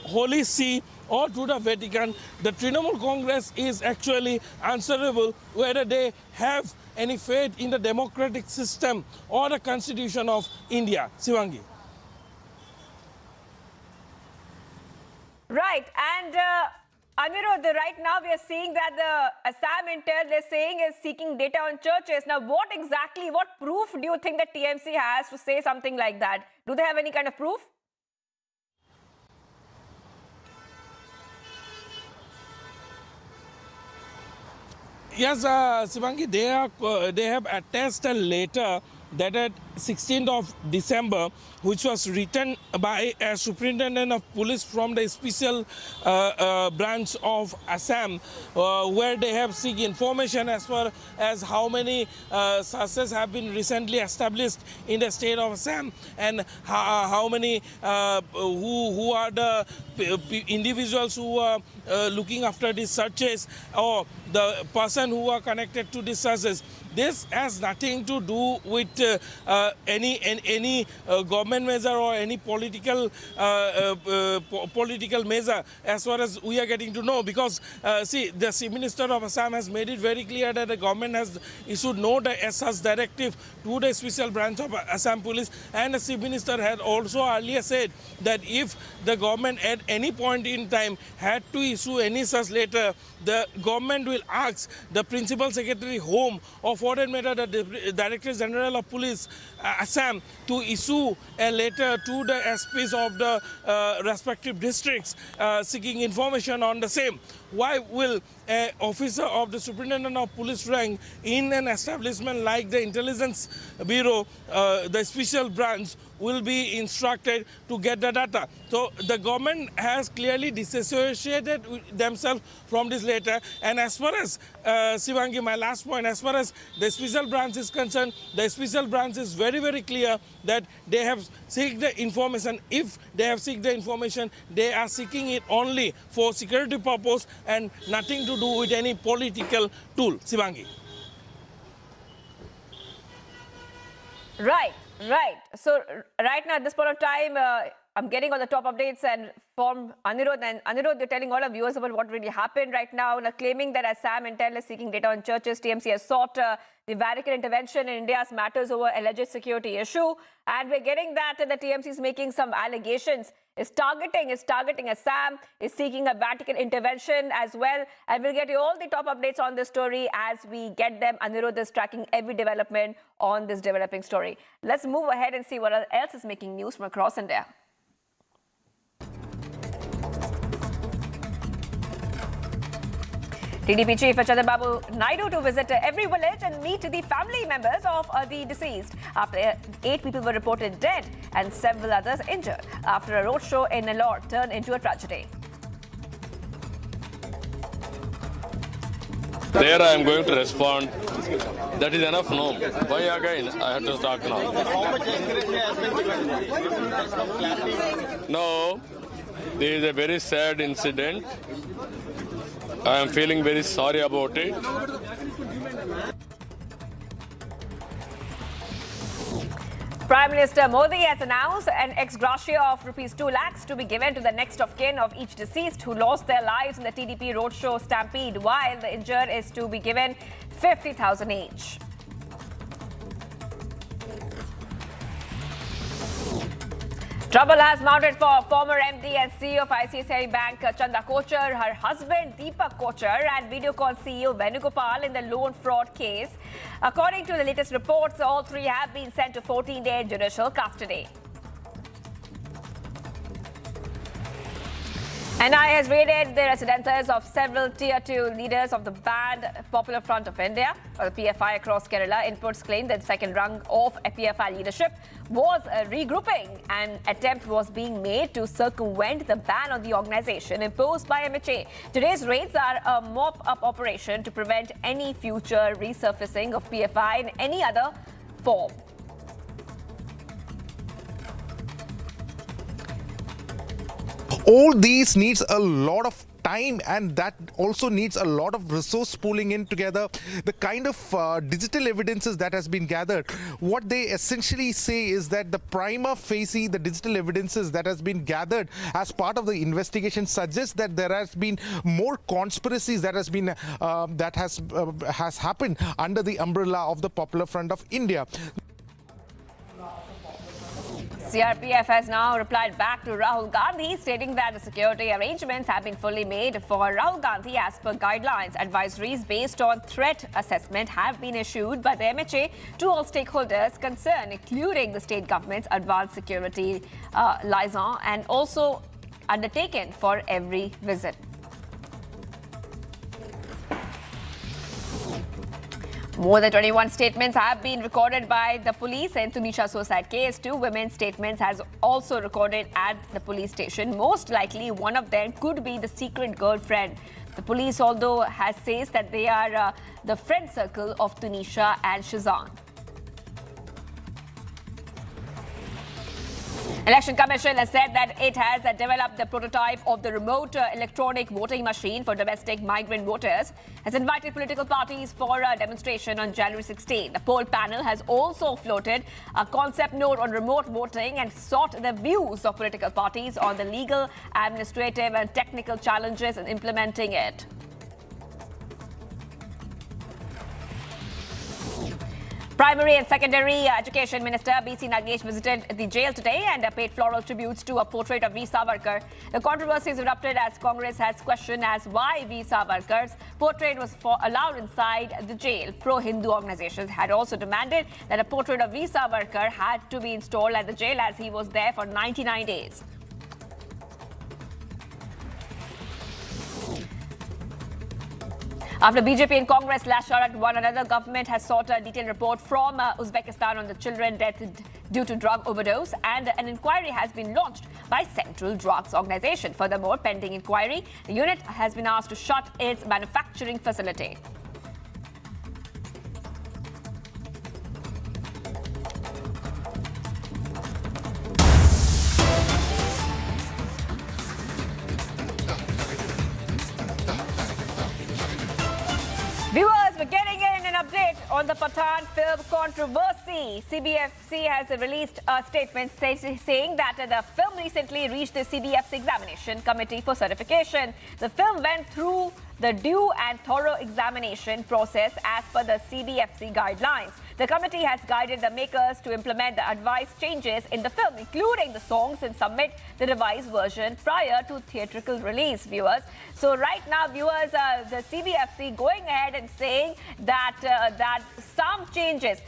Holy See or to the Vatican, the Trinamool Congress is actually answerable whether they have any faith in the democratic system or the constitution of India. Sivangi. Right, and Anirudh, right now we are seeing that the Assam Intel, they're saying, is seeking data on churches. Now, what proof do you think that TMC has to say something like that? Do they have any kind of proof? Yes, Sivangi, they have attached a letter that at 16th of December, which was written by a superintendent of police from the special branch of Assam, where they have seek information as far as how many sources have been recently established in the state of Assam, and how many who are the individuals who are looking after these searches, or the person who are connected to these searches. This has nothing to do with any government measure or any political measure, as far as we are getting to know, because see, the Chief Minister of Assam has made it very clear that the government has issued no such directive to the special branch of Assam Police, and the Chief Minister had also earlier said that if the government at any point in time had to issue any such letter, the government will ask the Principal Secretary Home, or for that matter the Director General of Police Assam, to issue a letter to the SPs of the respective districts seeking information on the same. Why will an officer of the Superintendent of Police rank in an establishment like the Intelligence Bureau, the special branch, will be instructed to get the data? So the government has clearly disassociated themselves from this letter. And as far as, Sivangi, my last point, as far as the special branch is concerned, the special branch is very, very clear that they have seek the information. If they have seek the information, they are seeking it only for security purpose and nothing to do with any political tool. Sivangi. Right. Right. So right now at this point of time, I'm getting all the top updates and from Anirudh. And Anirudh, you're telling all our viewers about what really happened right now. Now, claiming that Assam Intel is seeking data on churches, TMC has sought the Vatican intervention in India's matters over alleged security issue. And we're getting that the TMC is making some allegations. Is targeting Assam, is seeking a Vatican intervention as well. And we'll get you all the top updates on this story as we get them. Anirudh is tracking every development on this developing story. Let's move ahead and see what else is making news from across India. TDP Chief Chandrababu Naidu to visit every village and meet the family members of the deceased after 8 people were reported dead and several others injured after a roadshow in Nellore turned into a tragedy. There I am going to respond. That is enough, no? Why again I have to talk now? No, there is a very sad incident. I am feeling very sorry about it. Prime Minister Modi has announced an ex gratia of ₹2 lakhs to be given to the next of kin of each deceased who lost their lives in the TDP roadshow stampede, while the injured is to be given 50,000 each. Trouble has mounted for former MD and CEO of ICICI Bank Chanda Kochar, her husband Deepak Kochar, and Videocon CEO Venugopal in the loan fraud case. According to the latest reports, all three have been sent to 14-day judicial custody. NI has raided the residences of several Tier 2 leaders of the banned Popular Front of India, or the PFI, across Kerala. Inputs claim that the second rung of PFI leadership was regrouping. An attempt was being made to circumvent the ban on the organization imposed by MHA. Today's raids are a mop-up operation to prevent any future resurfacing of PFI in any other form. All these needs a lot of time, and that also needs a lot of resource pooling in together. The kind of digital evidences that has been gathered, what they essentially say is that the prima facie, the digital evidences that has been gathered as part of the investigation suggests that there has been more conspiracies that has happened under the umbrella of the Popular Front of India. CRPF has now replied back to Rahul Gandhi, stating that the security arrangements have been fully made for Rahul Gandhi as per guidelines. Advisories based on threat assessment have been issued by the MHA to all stakeholders concerned, including the state government's advanced security liaison, and also undertaken for every visit. More than 21 statements have been recorded by the police in Tunisha suicide case. 2 women's statements has also recorded at the police station. Most likely, one of them could be the secret girlfriend. The police, although, says that they are the friend circle of Tunisha and Shazan. Election Commission has said that it has developed the prototype of the remote electronic voting machine for domestic migrant voters, has invited political parties for a demonstration on January 16. The poll panel has also floated a concept note on remote voting and sought the views of political parties on the legal, administrative and technical challenges in implementing it. Primary and Secondary Education Minister B.C. Nagesh visited the jail today and paid floral tributes to a portrait of Veer Savarkar. The controversies erupted as Congress has questioned as why Veer Savarkar's portrait was allowed inside the jail. Pro-Hindu organizations had also demanded that a portrait of Veer Savarkar had to be installed at the jail as he was there for 99 days. After BJP and Congress lash out at one another, government has sought a detailed report from Uzbekistan on the children death due to drug overdose, and an inquiry has been launched by Central Drugs Organization. Furthermore, pending inquiry, the unit has been asked to shut its manufacturing facility. Viewers, we're getting in an update on the Pathaan film controversy. CBFC has released a statement saying that the film recently reached the CBFC examination committee for certification. The film went through the due and thorough examination process as per the CBFC guidelines. The committee has guided the makers to implement the advised changes in the film, including the songs, and submit the revised version prior to theatrical release, viewers. So right now, viewers, the CBFC going ahead and saying that that some changes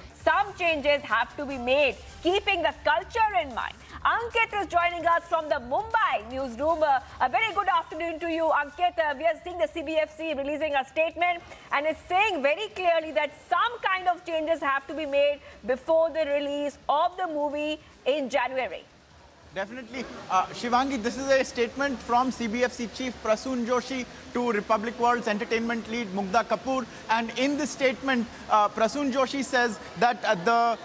have to be made, keeping the culture in mind. Ankit is joining us from the Mumbai newsroom. A very good afternoon to you, Ankit. We are seeing the CBFC releasing a statement, and it's saying very clearly that some kind of changes have to be made before the release of the movie in January. Definitely. Shivangi, this is a statement from CBFC Chief Prasoon Joshi to Republic World's entertainment lead Mugdha Kapoor. And in this statement, Prasoon Joshi says that the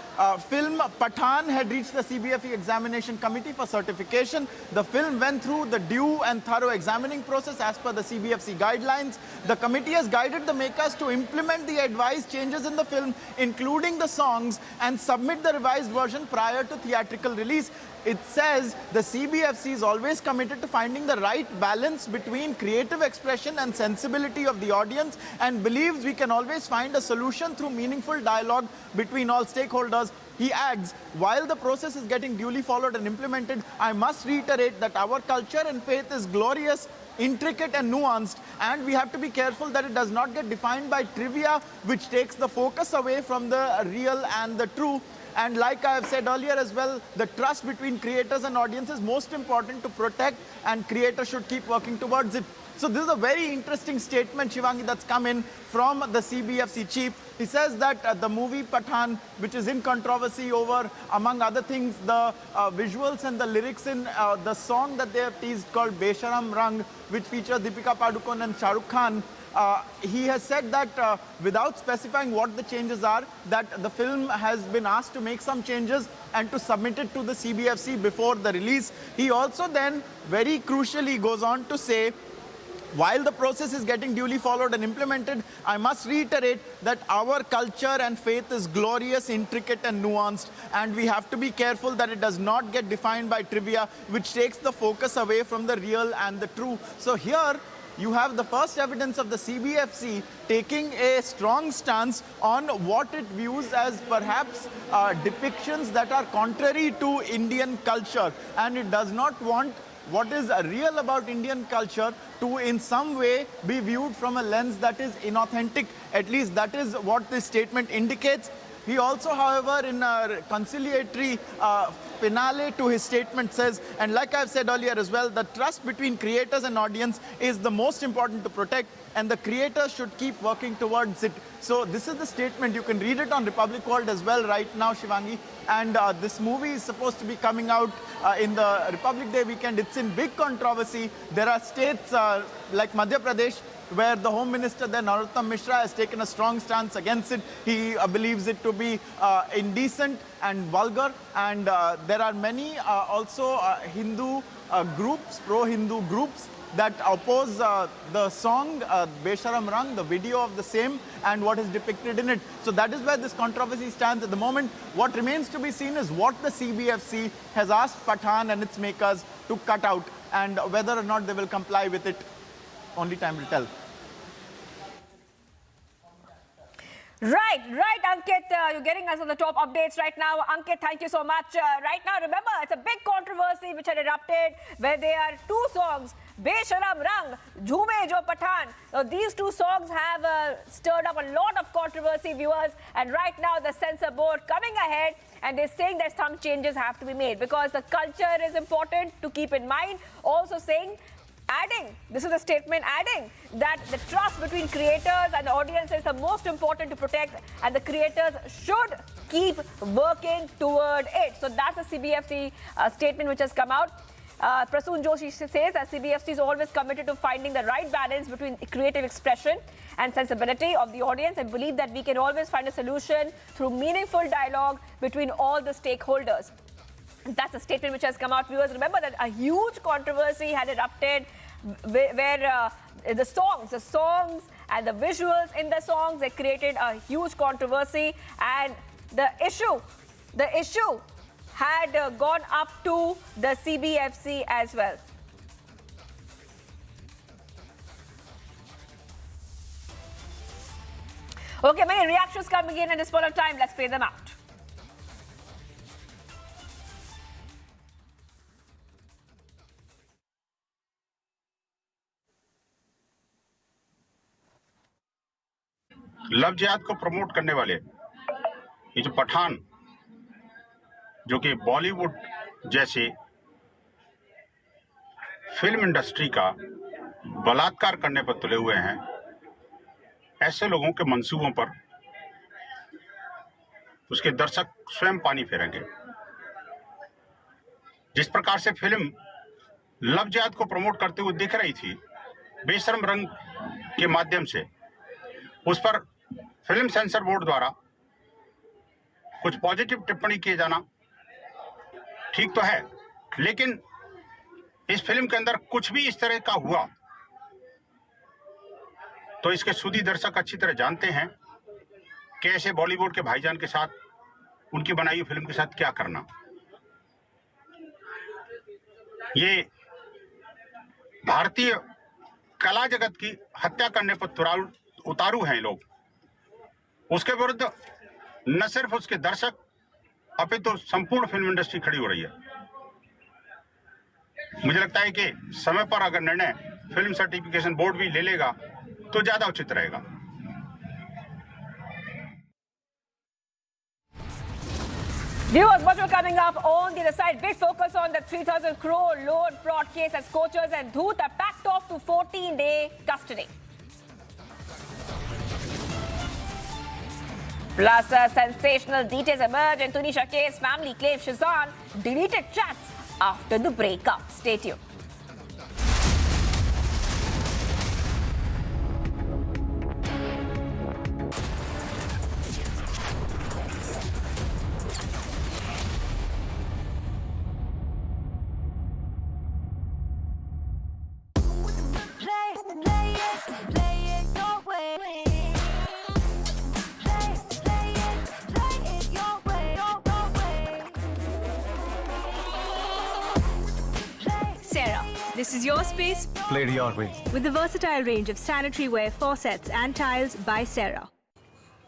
film Pathaan had reached the CBFC examination committee for certification. The film went through the due and thorough examining process as per the CBFC guidelines. The committee has guided the makers to implement the advised changes in the film, including the songs, and submit the revised version prior to theatrical release. It says the CBFC is always committed to finding the right balance between creative expression and sensibility of the audience, and believes we can always find a solution through meaningful dialogue between all stakeholders. He adds, while the process is getting duly followed and implemented, I must reiterate that our culture and faith is glorious, intricate and nuanced, and we have to be careful that it does not get defined by trivia, which takes the focus away from the real and the true. And like I have said earlier as well, the trust between creators and audience is most important to protect, and creators should keep working towards it. So this is a very interesting statement, Shivangi, that's come in from the CBFC chief. He says that the movie Pathaan, which is in controversy over, among other things, the visuals and the lyrics in the song that they have teased called Besharam Rang, which features Deepika Padukone and Shah Rukh Khan. He has said that without specifying what the changes are, that the film has been asked to make some changes and to submit it to the CBFC before the release. He also then very crucially goes on to say, while the process is getting duly followed and implemented, I must reiterate that our culture and faith is glorious, intricate and nuanced, and we have to be careful that it does not get defined by trivia, which takes the focus away from the real and the true. So here you have the first evidence of the CBFC taking a strong stance on what it views as perhaps depictions that are contrary to Indian culture, and it does not want what is real about Indian culture to in some way be viewed from a lens that is inauthentic. At least that is what this statement indicates. He also, however, in a conciliatory finale to his statement says, and like I've said earlier as well, the trust between creators and audience is the most important to protect, and the creators should keep working towards it. So this is the statement. You can read it on Republic World as well right now, Shivangi. And this movie is supposed to be coming out in the Republic Day weekend. It's in big controversy. There are states like Madhya Pradesh where the Home Minister there, Narottam Mishra, has taken a strong stance against it. He believes it to be indecent and vulgar. And there are many also Hindu groups, pro-Hindu groups, that oppose the song Besharam Rang, the video of the same, and what is depicted in it. So that is where this controversy stands at the moment. What remains to be seen is what the CBFC has asked Pathaan and its makers to cut out, and whether or not they will comply with it, only time will tell. Right, Ankit, you're getting us on the top updates right now. Ankit, thank you so much. Right now, remember, it's a big controversy which had erupted where there are two songs, Besharam Rang, Jhume Jo Pathaan. Now, these two songs have stirred up a lot of controversy, viewers, and right now the censor board coming ahead and they're saying that some changes have to be made because the culture is important to keep in mind. Also saying, adding, this is a statement adding that the trust between creators and the audience is the most important to protect, and the creators should keep working toward it. So that's a CBFC statement which has come out. Prasoon Joshi says that CBFC is always committed to finding the right balance between creative expression and sensibility of the audience, and believe that we can always find a solution through meaningful dialogue between all the stakeholders. That's a statement which has come out. Viewers, remember that a huge controversy had erupted where the songs and the visuals in the songs, they created a huge controversy, and the issue had gone up to the CBFC as well. Okay, many reactions coming in at this point of time. Let's play them out. Love जिहाद को promote करने वाले ये जो पठान, जो कि बॉलीवुड जैसे film industry का बलात्कार करने पर तुले हुए हैं, ऐसे लोगों के मंसूबों पर उसके दर्शक स्वयं पानी फेरेंगे। जिस प्रकार से फिल्म लव जिहाद को प्रमोट करते हुए दिख रही थी बेशर्म रंग के माध्यम से, उस पर फिल्म सेंसर बोर्ड द्वारा कुछ पॉजिटिव टिप्पणी किए जाना ठीक तो है, लेकिन इस फिल्म के अंदर कुछ भी इस तरह का हुआ तो इसके सूदी दर्शक अच्छी तरह जानते हैं कि ऐसे बॉलीवुड के भाईजान के साथ, उनकी बनाई हुई फिल्म के साथ क्या करना। ये भारतीय कला जगत की हत्या करने पर उतारू हैं लोग। उसके विरुद्ध न सिर्फ उसके दर्शक अपितु तो संपूर्ण फिल्म इंडस्ट्री खड़ी हो रही है। मुझे लगता है कि समय पर अगर निर्णय फिल्म सर्टिफिकेशन बोर्ड भी ले लेगा तो ज्यादा उचित रहेगा। Viewers, much more coming up on the other side. Big focus on the 3,000 crore loan fraud case as coaches and Dhoot are packed off to 14-day custody. Plus, sensational details emerge in Tunisha case. Family claims Shazan deleted chats after the breakup. Stay tuned. This is your space. Play it your way. With the versatile range of sanitary ware, faucets and tiles by Sarah.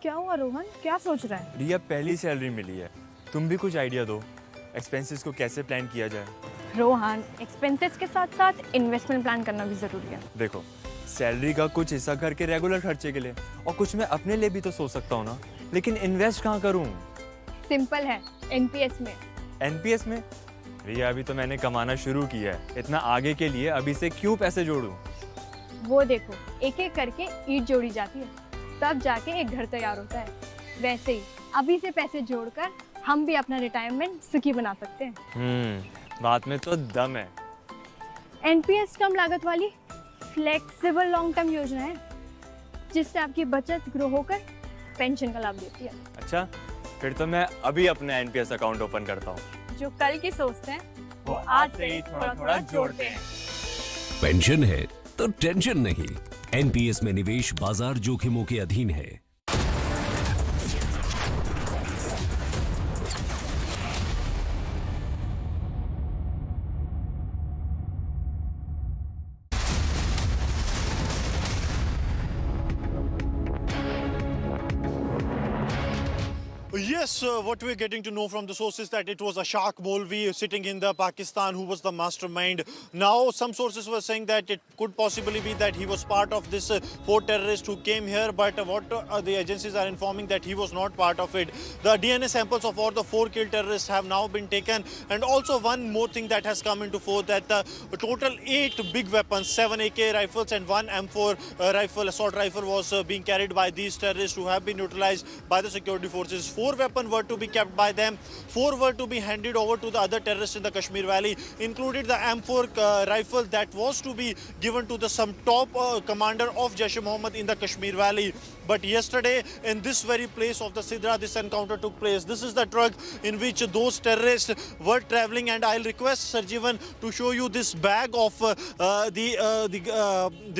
क्या हुआ रोहन? क्या सोच रहा है? रिया पहली salary मिली है, तुम भी कुछ आइडिया दो, एक्सपेंसेस को कैसे प्लान किया जाए? रोहन, एक्सपेंसेस के साथ साथ इन्वेस्टमेंट प्लान करना भी जरूरी है। देखो, सैलरी का कुछ हिस्सा घर के रेगुलर खर्चे के लिए और कुछ मैं अपने लिए भी तो सोच सकता हूँ ना, लेकिन इन्वेस्ट कहाँ करूँ? सिंपल है, एनपीएस में। एनपीएस में? रिया अभी तो मैंने कमाना शुरू किया है, इतना आगे के लिए अभी से क्यों पैसे जोड़ूं? वो देखो, एक एक करके ईंट जोड़ी जाती है, तब जाके एक घर तैयार होता है। वैसे ही अभी से पैसे जोड़कर हम भी अपना रिटायरमेंट सुखी बना सकते हैं। बात में तो दम है। एनपीएस कम लागत वाली फ्लेक्सिबल लॉन्ग टर्म योजना है, जिससे आपकी बचत ग्रो होकर पेंशन का लाभ देती है। अच्छा, फिर तो मैं अभी अपना एनपीएस अकाउंट ओपन करता हूँ। जो कल की सोचते हैं वो आज से ही थोड़ा-थोड़ा जोड़ते हैं। पेंशन है तो टेंशन नहीं। एनपीएस में निवेश बाजार जोखिमों के अधीन है। Yes, what we're getting to know from the sources that it was Ashaq Molvi sitting in the Pakistan who was the mastermind. Now, some sources were saying that it could possibly be that he was part of this 4 terrorists who came here, but what the agencies are informing that he was not part of it. The DNA samples of all the 4 killed terrorists have now been taken, and also one more thing that has come into force, that the total 8 big weapons, 7 AK rifles and 1 M4 assault rifle was being carried by these terrorists who have been neutralized by the security forces. 4 weapons were to be kept by them, 4 were to be handed over to the other terrorists in the Kashmir Valley, included the M4 rifle that was to be given to the some top commander of Jaish-e-Mohammed in the Kashmir Valley. But yesterday, in this very place of the Sidra, this encounter took place. This is the truck in which those terrorists were traveling, and I'll request Sarjivan to show you this bag of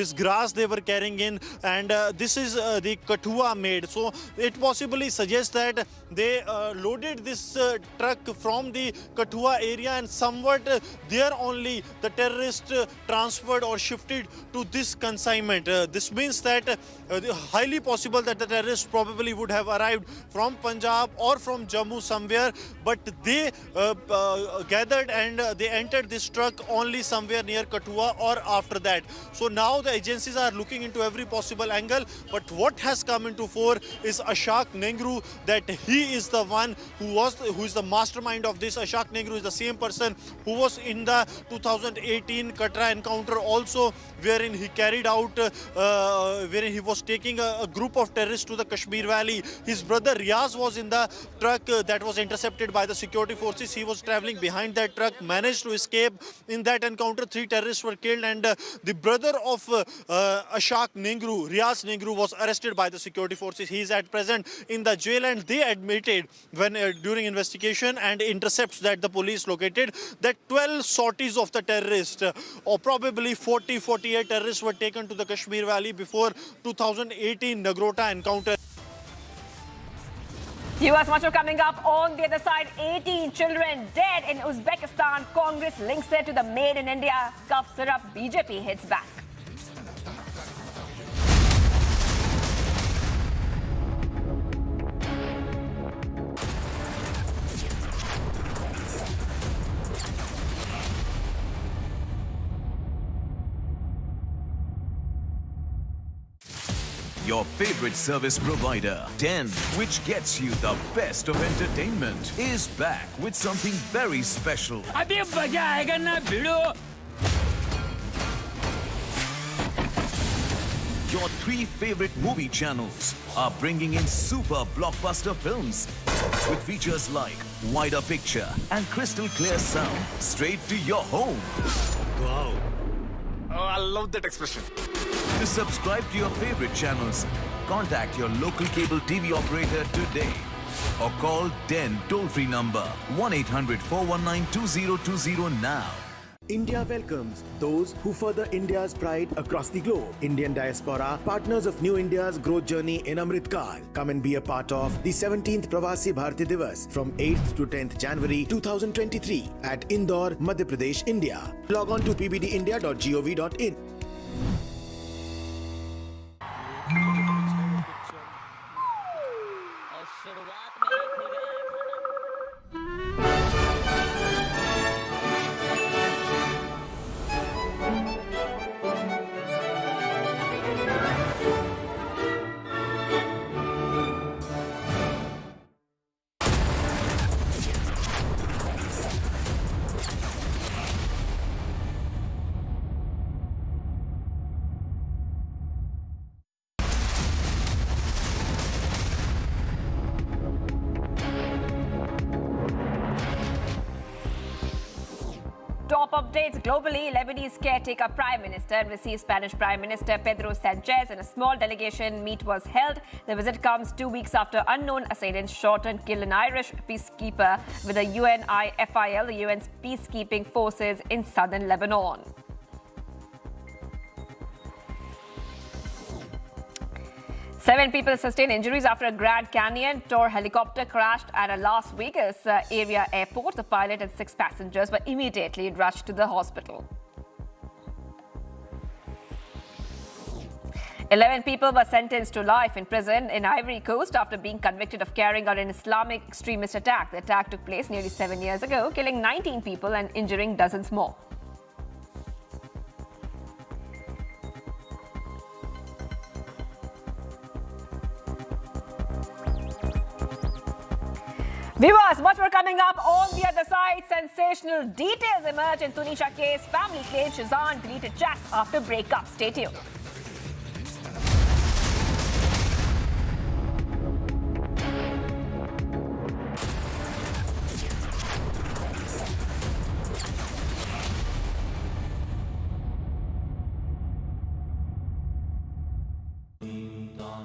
this grass they were carrying in, and this is the kathua made. So it possibly suggests that they loaded this truck from the kathua area, and somewhat there only the terrorists transferred or shifted to this consignment. This means that highly possible that the terrorists probably would have arrived from Punjab or from Jammu somewhere, but they gathered and they entered this truck only somewhere near Kathua or after that. So now the agencies are looking into every possible angle, but what has come into fore is Ashaq Nehru, that he is the one who is the mastermind of this. Ashaq Nehru is the same person who was in the 2018 Katra encounter also, wherein he carried out, wherein he was taking a group of terrorists to the Kashmir Valley. His brother Riaz was in the truck that was intercepted by the security forces. He was traveling behind that truck, managed to escape. In that encounter, 3 terrorists were killed, and the brother of Ashaq Nehru, Riaz Nehru, was arrested by the security forces. He is at present in the jail, and they admitted when during investigation and intercepts that the police located that 12 sorties of the terrorists, or probably 48 terrorists, were taken to the Kashmir Valley before 2018 Nagrota encounter. US much more coming up on the other side. 18 children dead in Uzbekistan. Congress links it to the Made in India cough syrup. BJP hits back. your favorite service provider, 10, which gets you the best of entertainment, is back with something very special. अभी मजा आएगा ना भिड़ो. Your 3 favorite movie channels are bringing in super blockbuster films with features like wider picture and crystal clear sound straight to your home. Wow. Oh, I love that expression. To subscribe to your favorite channels, contact your local cable TV operator today or call 10 toll-free number 1-800-419-2020 now. India welcomes those who further India's pride across the globe. Indian diaspora, partners of New India's growth journey in Amritkal. Come and be a part of the 17th Pravasi Bharti Divas from 8th to 10th January 2023 at Indore, Madhya Pradesh, India. Log on to pbdindia.gov.in. Top updates globally. Lebanese caretaker Prime Minister receives Spanish Prime Minister Pedro Sanchez and a small delegation meet was held. The visit comes 2 weeks after unknown assailants shot and killed an Irish peacekeeper with the UNIFIL, the UN's peacekeeping forces in southern Lebanon. Seven people sustained injuries after a Grand Canyon tour helicopter crashed at a Las Vegas area airport. The pilot and 6 passengers were immediately rushed to the hospital. 11 people were sentenced to life in prison in Ivory Coast after being convicted of carrying out an Islamic extremist attack. The attack took place nearly 7 years ago, killing 19 people and injuring dozens more. Viewers, much more coming up on the other side. Sensational details emerge in Tunisha case. Family claims Shazan deleted chats after breakup. Stay tuned.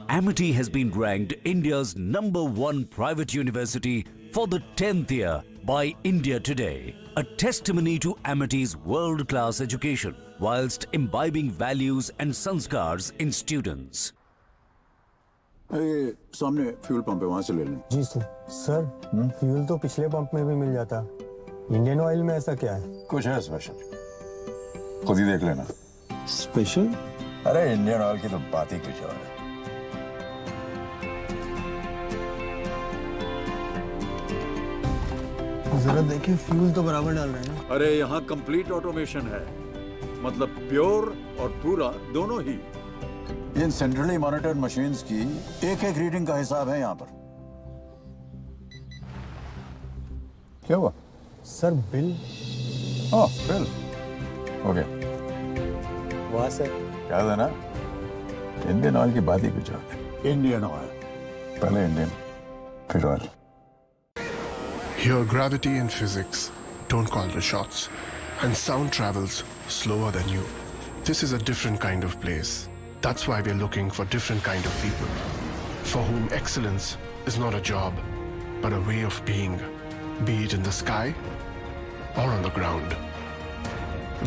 Amity has been ranked India's #1 private university for the 10th year by India Today, a testimony to Amity's world-class education whilst imbibing values and sanskars in students. सामने fuel pump है, वहां से ले लें। जी sir, fuel तो पिछले pump में भी मिल जाता। इंडियन ऑयल में ऐसा क्या है? कुछ है स्पेशल, खुद ही देख लेना। स्पेशल? अरे इंडियन ऑयल की तो बात ही कुछ और है। जरा देखिए, फ्यूल तो बराबर डाल रहे हैं ना। अरे यहाँ कंप्लीट ऑटोमेशन है, मतलब प्योर और पूरा दोनों ही। इन सेंट्रली मॉनिटर्ड मशीन्स की एक-एक रीडिंग का हिसाब है यहाँ पर। क्या हुआ? Sir bill. हाँ बिल। हो गया। वाह सर। क्या था ना? इंडियन ऑयल की बात ही कुछ और है। इंडियन ऑयल, पहले इंडियन, फिर oil. Here, gravity and physics don't call the shots, and sound travels slower than you. This is a different kind of place. That's why we're looking for different kind of people, for whom excellence is not a job, but a way of being, be it in the sky or on the ground.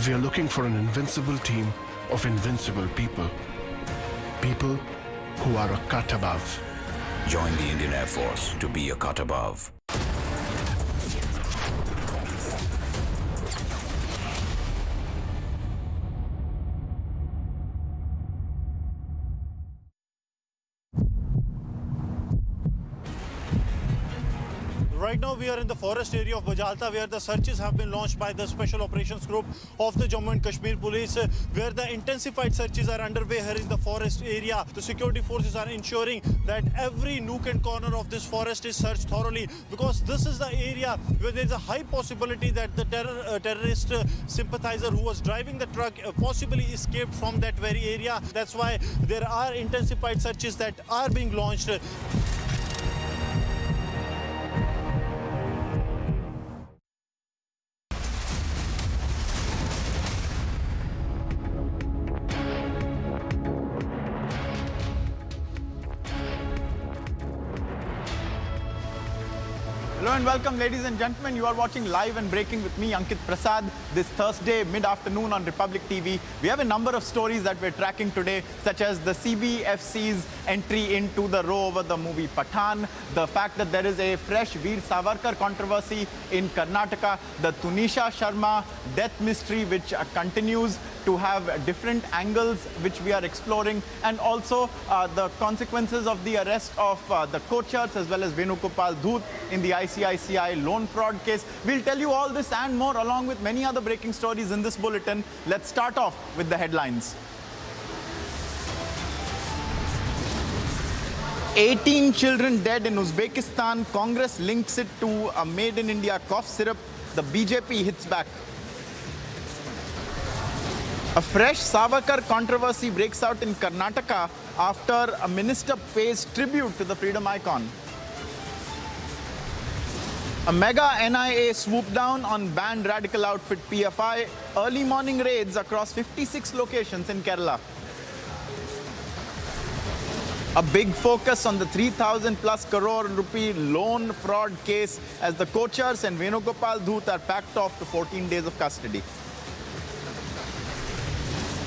We are looking for an invincible team of invincible people, people who are a cut above. Join the Indian Air Force to be a cut above. Right now we are in the forest area of Bajalta, where the searches have been launched by the Special Operations Group of the Jammu and Kashmir Police, where the intensified searches are underway here in the forest area. The security forces are ensuring that every nook and corner of this forest is searched thoroughly, because this is the area where there is a high possibility that the terrorist sympathizer who was driving the truck possibly escaped from that very area. That's why there are intensified searches that are being launched. Hello and welcome, ladies and gentlemen. You are watching Live and Breaking with me, Ankit Prasad. This Thursday, mid-afternoon on Republic TV. We have a number of stories that we're tracking today, such as the CBFC's entry into the row over the movie Pathaan, the fact that there is a fresh Veer Savarkar controversy in Karnataka, the Tunisha Sharma death mystery, which continues to have different angles which we are exploring, and also the consequences of the arrest of the coachers as well as Venugopal Dhoot in the ICICI loan fraud case. We'll tell you all this and more, along with many other breaking stories in this bulletin. Let's start off with the headlines. 18 children dead in Uzbekistan. Congress links it to a made in India cough syrup. The BJP hits back. A fresh Savarkar controversy breaks out in Karnataka after a minister pays tribute to the freedom icon. A mega NIA swoop down on banned radical outfit PFI. Early morning raids across 56 locations in Kerala. A big focus on the 3,000 plus crore rupee loan fraud case as the coachers and Venugopal Dhoot are packed off to 14 days of custody.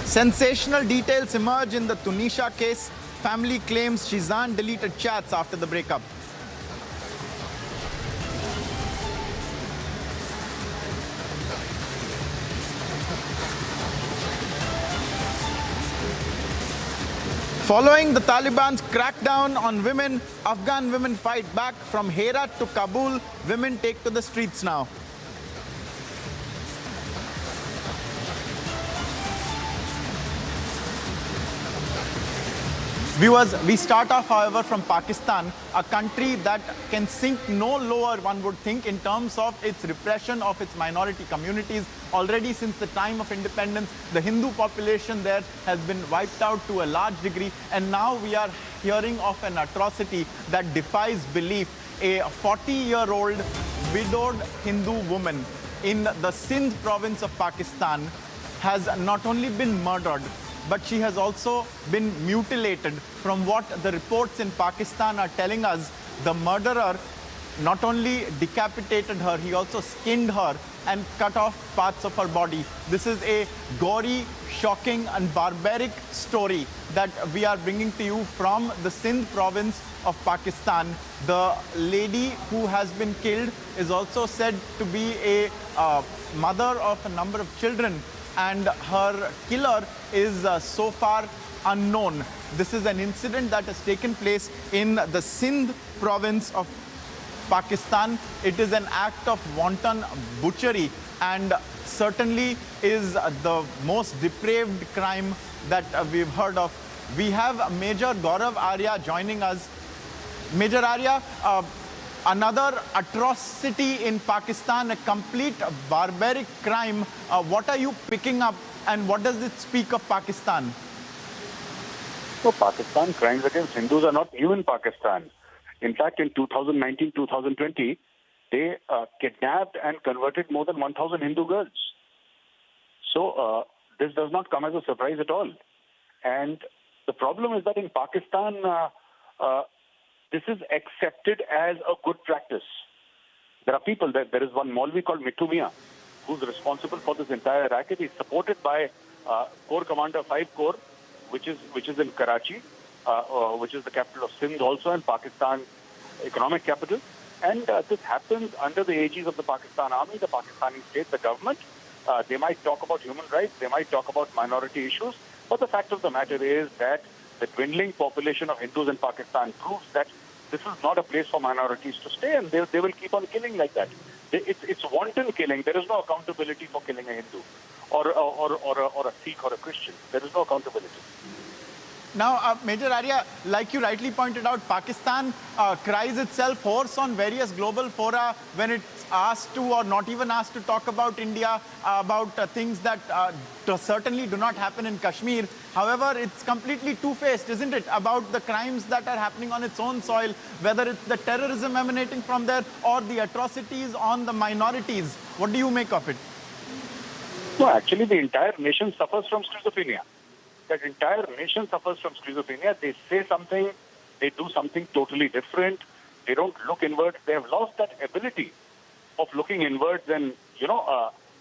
Sensational details emerge in the Tunisha case. Family claims Shizan deleted chats after the breakup. Following the Taliban's crackdown on women, Afghan women fight back. From Herat to Kabul, women take to the streets now. Viewers, we start off, however, from Pakistan, a country that can sink no lower, one would think, in terms of its repression of its minority communities. Already since the time of independence, the Hindu population there has been wiped out to a large degree, and now we are hearing of an atrocity that defies belief. A 40-year-old widowed Hindu woman in the Sindh province of Pakistan has not only been murdered, but she has also been mutilated. From what the reports in Pakistan are telling us, the murderer not only decapitated her, he also skinned her and cut off parts of her body. This is a gory, shocking and barbaric story that we are bringing to you from the Sindh province of Pakistan. The lady who has been killed is also said to be a mother of a number of children, and her killer is so far unknown. This is an incident that has taken place in the Sindh province of Pakistan. It is an act of wanton butchery and certainly is the most depraved crime that we've heard of. We have Major Gaurav Arya joining us. Major Arya, another atrocity in Pakistan, a complete barbaric crime. What are you picking up and what does it speak of Pakistan? So Pakistan, crimes against Hindus are not new in Pakistan. In fact, in 2019-2020, they kidnapped and converted more than 1,000 Hindu girls. So this does not come as a surprise at all. And the problem is that in Pakistan, this is accepted as a good practice. There are people, there is one Maulvi called Mithu Mian, who's responsible for this entire racket. He's supported by Corps Commander 5 Corps, which is in Karachi, which is the capital of Sindh also, and Pakistan's economic capital. And this happens under the aegis of the Pakistan Army, the Pakistani state, the government. They might talk about human rights, they might talk about minority issues, but the fact of the matter is that the dwindling population of Hindus in Pakistan proves that this is not a place for minorities to stay, and they will keep on killing like that. It's wanton killing. There is no accountability for killing a Hindu or a Sikh or a Christian. There is no accountability. Now, Major Arya, like you rightly pointed out, Pakistan cries itself hoarse on various global fora when it's asked to or not even asked to talk about India, about things that certainly do not happen in Kashmir. However, it's completely two-faced, isn't it, about the crimes that are happening on its own soil, whether it's the terrorism emanating from there or the atrocities on the minorities. What do you make of it? No, actually, the entire nation suffers from schizophrenia. That entire nation suffers from schizophrenia. They say something, they do something totally different. They don't look inwards. They have lost that ability of looking inwards and,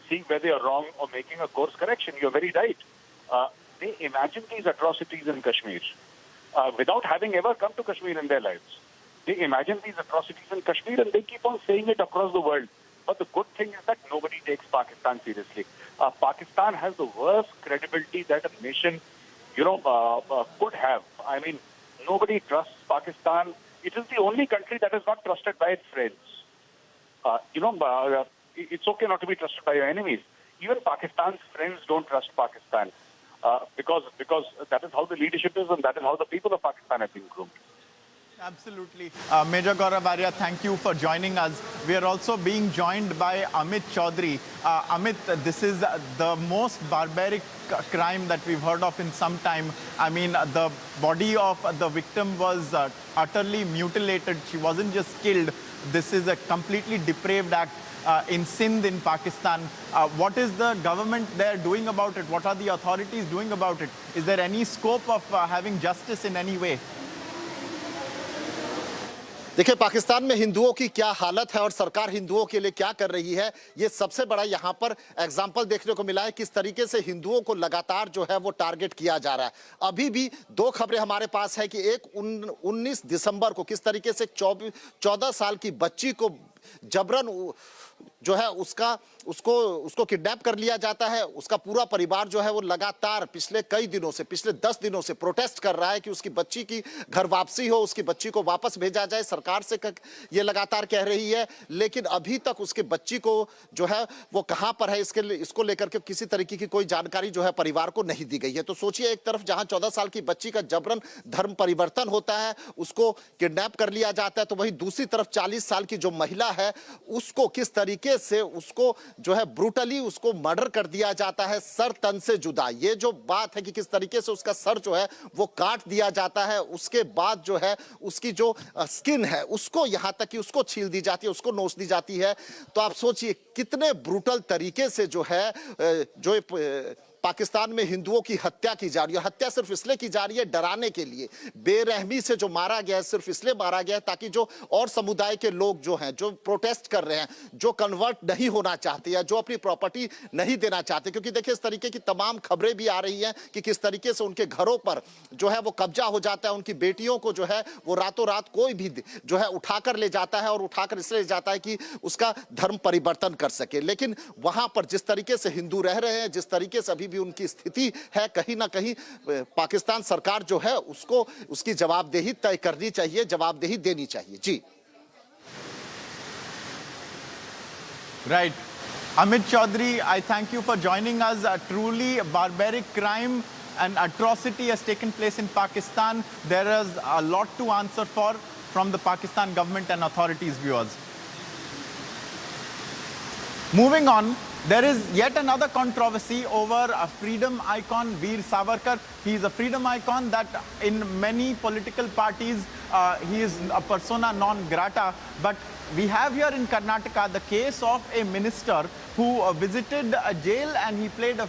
seeing where they are wrong or making a course correction. You're very right. They imagine these atrocities in Kashmir without having ever come to Kashmir in their lives. They imagine these atrocities in Kashmir and they keep on saying it across the world. But the good thing is that nobody takes Pakistan seriously. Pakistan has the worst credibility that a nation could have. I mean, nobody trusts Pakistan. It is the only country that is not trusted by its friends. It's okay not to be trusted by your enemies. Even Pakistan's friends don't trust Pakistan because that is how the leadership is and that is how the people of Pakistan have been groomed. Absolutely. Major Gaurav Arya, thank you for joining us. We are also being joined by Amit Chaudhary. Amit, this is the most barbaric crime that we've heard of in some time. I mean, the body of the victim was utterly mutilated. She wasn't just killed. This is a completely depraved act in Sindh in Pakistan. What is the government there doing about it? What are the authorities doing about it? Is there any scope of having justice in any way? देखिए, पाकिस्तान में हिंदुओं की क्या हालत है और सरकार हिंदुओं के लिए क्या कर रही है, ये सबसे बड़ा यहाँ पर एग्जाम्पल देखने को मिला है। किस तरीके से हिंदुओं को लगातार जो है वो टारगेट किया जा रहा है। अभी भी दो खबरें हमारे पास है कि एक 19 दिसंबर को किस तरीके से 14 साल की बच्ची को जबरन जो है उसको किडनैप कर लिया जाता है। उसका पूरा परिवार जो है वो लगातार पिछले कई दिनों से, पिछले 10 दिनों से प्रोटेस्ट कर रहा है कि उसकी बच्ची की घर वापसी हो, उसकी बच्ची को वापस भेजा जाए। सरकार से ये लगातार कह रही है, लेकिन अभी तक उसके बच्ची को जो है वो कहां पर है इसको लेकर के किसी तरीके की कोई जानकारी जो है परिवार को नहीं दी गई है। तो सोचिए, एक तरफ जहां 14 साल की बच्ची का जबरन धर्म परिवर्तन होता है, उसको किडनैप कर लिया जाता है, तो वहीं दूसरी तरफ 40 साल की जो महिला है उसको किस तरीके से उसको जो है ब्रूटली उसको मर्डर कर दिया जाता है, सर तन से जुदा। ये जो बात है कि किस तरीके से उसका सर जो है वो काट दिया जाता है, उसके बाद जो है उसकी जो स्किन है उसको यहां तक कि उसको छील दी जाती है, उसको नोच दी जाती है। तो आप सोचिए कितने ब्रूटल तरीके से जो है जो पाकिस्तान में हिंदुओं की हत्या की जा रही है। हत्या सिर्फ इसलिए की जा रही है डराने के लिए, बेरहमी से जो मारा गया है सिर्फ इसलिए मारा गया है ताकि जो और समुदाय के लोग जो हैं, जो प्रोटेस्ट कर रहे हैं, जो कन्वर्ट नहीं होना चाहते या जो अपनी प्रॉपर्टी नहीं देना चाहते, क्योंकि देखिए इस तरीके की तमाम खबरें भी आ रही हैं कि किस तरीके से उनके घरों पर जो है वो कब्जा हो जाता है, उनकी बेटियों को जो है वो रातों रात कोई भी जो है उठाकर ले जाता है और उठाकर इसलिए ले जाता है कि उसका धर्म परिवर्तन कर सके। लेकिन वहां पर जिस तरीके से हिंदू रह रहे हैं, जिस तरीके से अभी भी उनकी स्थिति है, कहीं ना कहीं पाकिस्तान सरकार जो है उसको उसकी जवाबदेही तय करनी चाहिए, जवाबदेही देनी चाहिए। जी Right. Amit Chaudhary, I thank you for joining us. A truly barbaric crime and atrocity has taken place in Pakistan. There is a lot to answer for from the Pakistan government and authorities, viewers. Moving on, there is yet another controversy over a freedom icon, Veer Savarkar. He is a freedom icon that in many political parties, he is a persona non grata. But we have here in Karnataka the case of a minister who visited a jail and he played a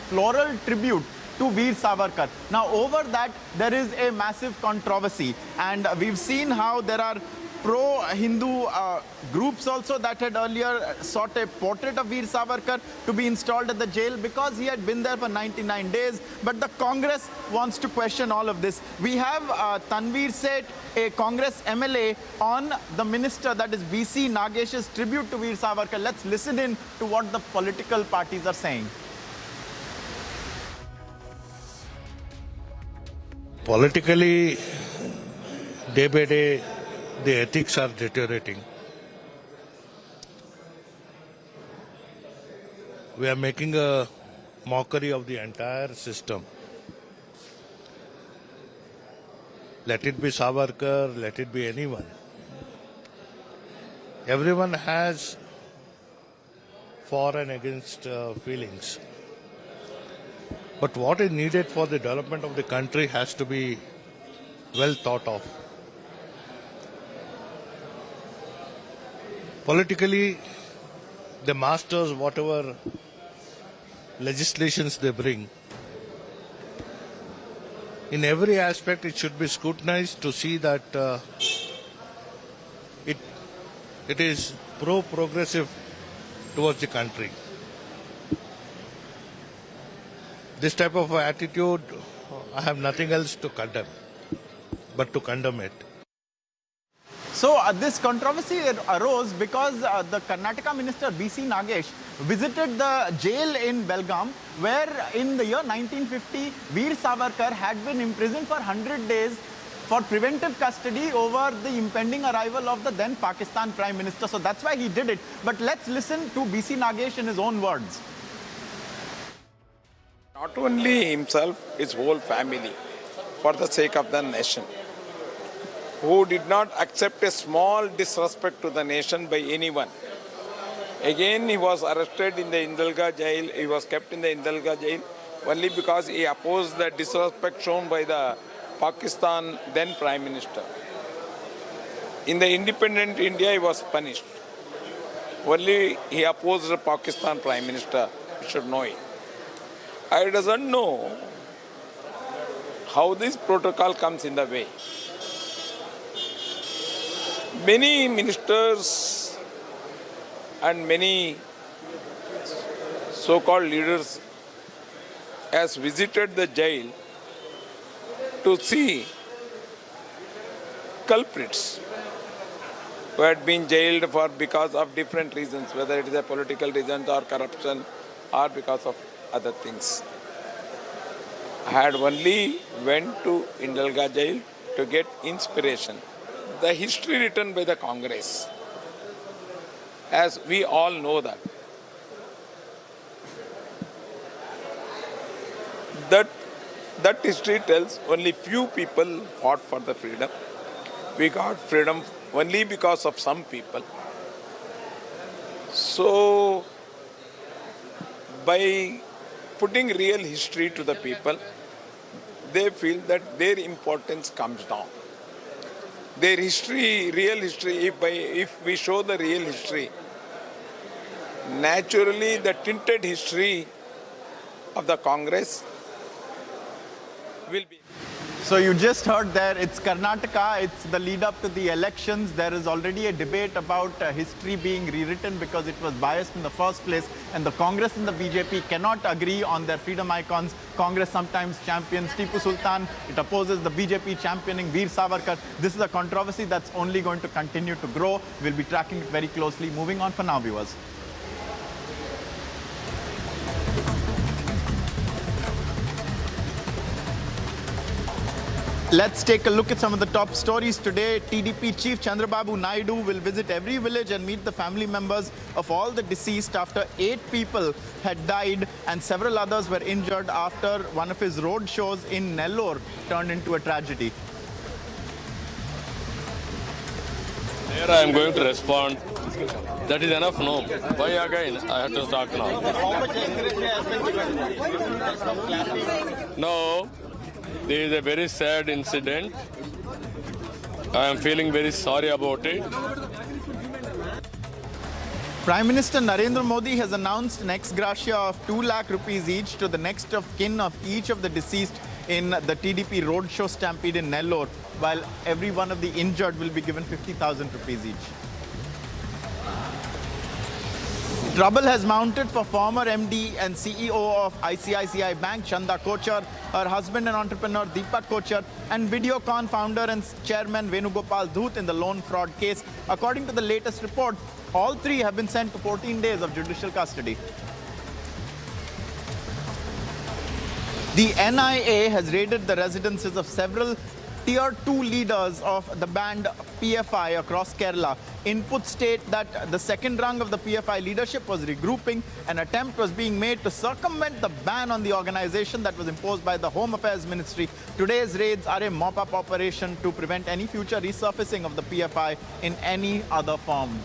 floral tribute to Veer Savarkar. Now over that, there is a massive controversy, and we've seen how there are pro-Hindu groups also that had earlier sought a portrait of Veer Savarkar to be installed at the jail because he had been there for 99 days. But the Congress wants to question all of this. We have Tanveer Seth, a Congress MLA, on the minister, that is VC Nagesh's tribute to Veer Savarkar. Let's listen in to what the political parties are saying. Politically, day by day, the ethics are deteriorating. We are making a mockery of the entire system. Let it be Savarkar, let it be anyone. Everyone has for and against feelings. But what is needed for the development of the country has to be well thought of. Politically, the masters, whatever legislations they bring, in every aspect it should be scrutinized to see that it is pro-progressive towards the country. This type of attitude, I have nothing else to condemn, but to condemn it. So this controversy arose because the Karnataka minister B.C. Nagesh visited the jail in Belgaum, where in the year 1950, Veer Savarkar had been imprisoned for 100 days for preventive custody over the impending arrival of the then Pakistan Prime Minister. So that's why he did it. But let's listen to B.C. Nagesh in his own words. Not only himself, his whole family, for the sake of the nation, who did not accept a small disrespect to the nation by anyone. Again, he was arrested in the Indalga jail. He was kept in the Indalga jail only because he opposed the disrespect shown by the Pakistan then Prime Minister. In the independent India, he was punished. Only he opposed the Pakistan Prime Minister. You should know it. I doesn't know how this protocol comes in the way. Many ministers and many so-called leaders has visited the jail to see culprits who had been jailed for because of different reasons, whether it is a political reasons or corruption or because of other things. I had only went to Indalga jail to get inspiration. The history written by the Congress, as we all know that history tells only few people fought for the freedom. We got freedom only because of some people. So, by putting real history to the people, they feel that their importance comes down. Their history, real history, if we show the real history, naturally the tinted history of the Congress will be. So you just heard there, it's Karnataka, it's the lead up to the elections. There is already a debate about history being rewritten because it was biased in the first place, and the Congress and the BJP cannot agree on their freedom icons. Congress sometimes champions Tipu Sultan, it opposes the BJP championing Veer Savarkar. This is a controversy that's only going to continue to grow. We'll be tracking it very closely. Moving on for now, viewers. Let's take a look at some of the top stories today. TDP Chief Chandrababu Naidu will visit every village and meet the family members of all the deceased after 8 people had died and several others were injured after one of his road shows in Nellore turned into a tragedy. There I am going to respond. That is enough, no? Why again? I have to talk now. No. This is a very sad incident. I am feeling very sorry about it. Prime Minister Narendra Modi has announced an ex gratia of 2 lakh rupees each to the next of kin of each of the deceased in the TDP roadshow stampede in Nellore, while every one of the injured will be given 50,000 rupees each. Trouble has mounted for former MD and CEO of ICICI Bank, Chanda Kochar, her husband and entrepreneur Deepak Kochar, and Videocon founder and chairman Venugopal Dhoot in the loan fraud case. According to the latest report, all 3 have been sent to 14 days of judicial custody. The NIA has raided the residences of several Tier 2 leaders of the band PFI across Kerala. Inputs state that the second rung of the PFI leadership was regrouping. An attempt was being made to circumvent the ban on the organization that was imposed by the Home Affairs Ministry. Today's raids are a mop-up operation to prevent any future resurfacing of the PFI in any other form.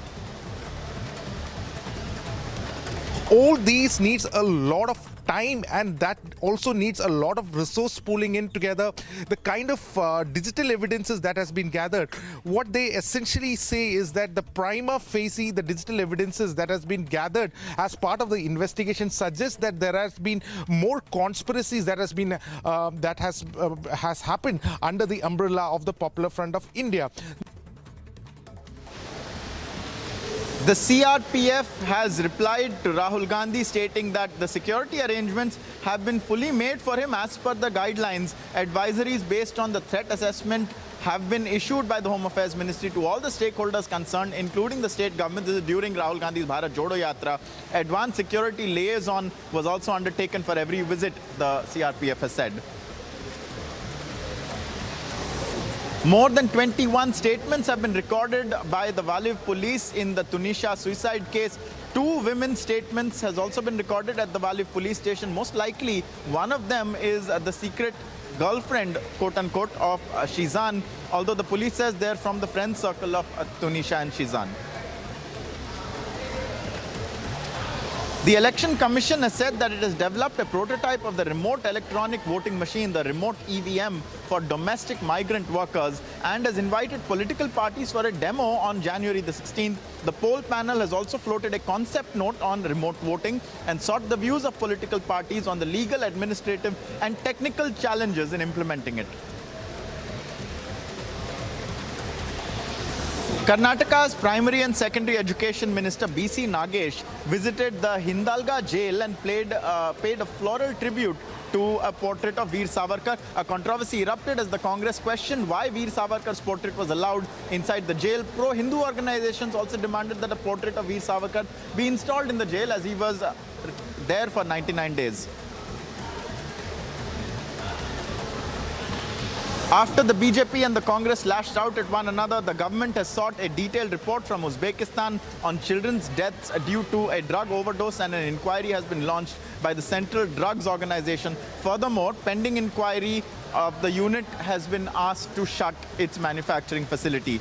All these needs a lot of time, and that also needs a lot of resource pooling in together. The kind of digital evidences that has been gathered, what they essentially say is that the prima facie, the digital evidences that has been gathered as part of the investigation suggests that there has been more conspiracies that has been has happened under the umbrella of the Popular Front of India. The CRPF has replied to Rahul Gandhi stating that the security arrangements have been fully made for him as per the guidelines. Advisories based on the threat assessment have been issued by the Home Affairs Ministry to all the stakeholders concerned, including the state government. This is during Rahul Gandhi's Bharat Jodo Yatra. Advanced security liaison was also undertaken for every visit, the CRPF has said. More than 21 statements have been recorded by the Waliv police in the Tunisha suicide case. 2 women's statements has also been recorded at the Waliv police station. Most likely, one of them is the secret girlfriend, quote-unquote, of Shizan, although the police says they're from the friend circle of Tunisha and Shizan. The Election Commission has said that it has developed a prototype of the remote electronic voting machine, the remote EVM, for domestic migrant workers, and has invited political parties for a demo on January the 16th. The poll panel has also floated a concept note on remote voting and sought the views of political parties on the legal, administrative, and technical challenges in implementing it. Karnataka's Primary and Secondary Education Minister B.C. Nagesh visited the Hindalga jail and paid a floral tribute to a portrait of Veer Savarkar. A controversy erupted as the Congress questioned why Veer Savarkar's portrait was allowed inside the jail. Pro-Hindu organizations also demanded that a portrait of Veer Savarkar be installed in the jail as he was there for 99 days. After the BJP and the Congress lashed out at one another, the government has sought a detailed report from Uzbekistan on children's deaths due to a drug overdose, and an inquiry has been launched by the Central Drugs Organization. Furthermore, pending inquiry of the unit has been asked to shut its manufacturing facility.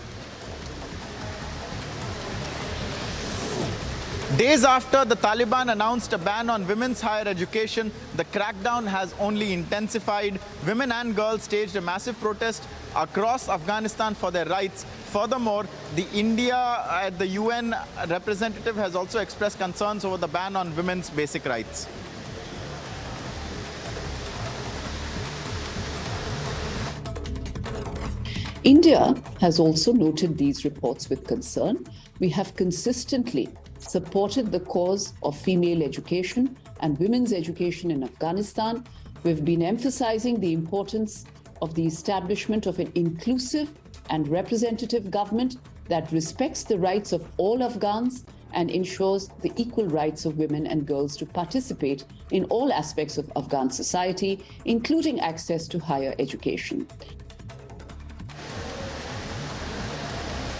Days after the Taliban announced a ban on women's higher education, the crackdown has only intensified. Women and girls staged a massive protest across Afghanistan for their rights. Furthermore, the the UN representative has also expressed concerns over the ban on women's basic rights. India has also noted these reports with concern. We have consistently supported the cause of female education and women's education in Afghanistan. We've been emphasizing the importance of the establishment of an inclusive and representative government that respects the rights of all Afghans and ensures the equal rights of women and girls to participate in all aspects of Afghan society, including access to higher education.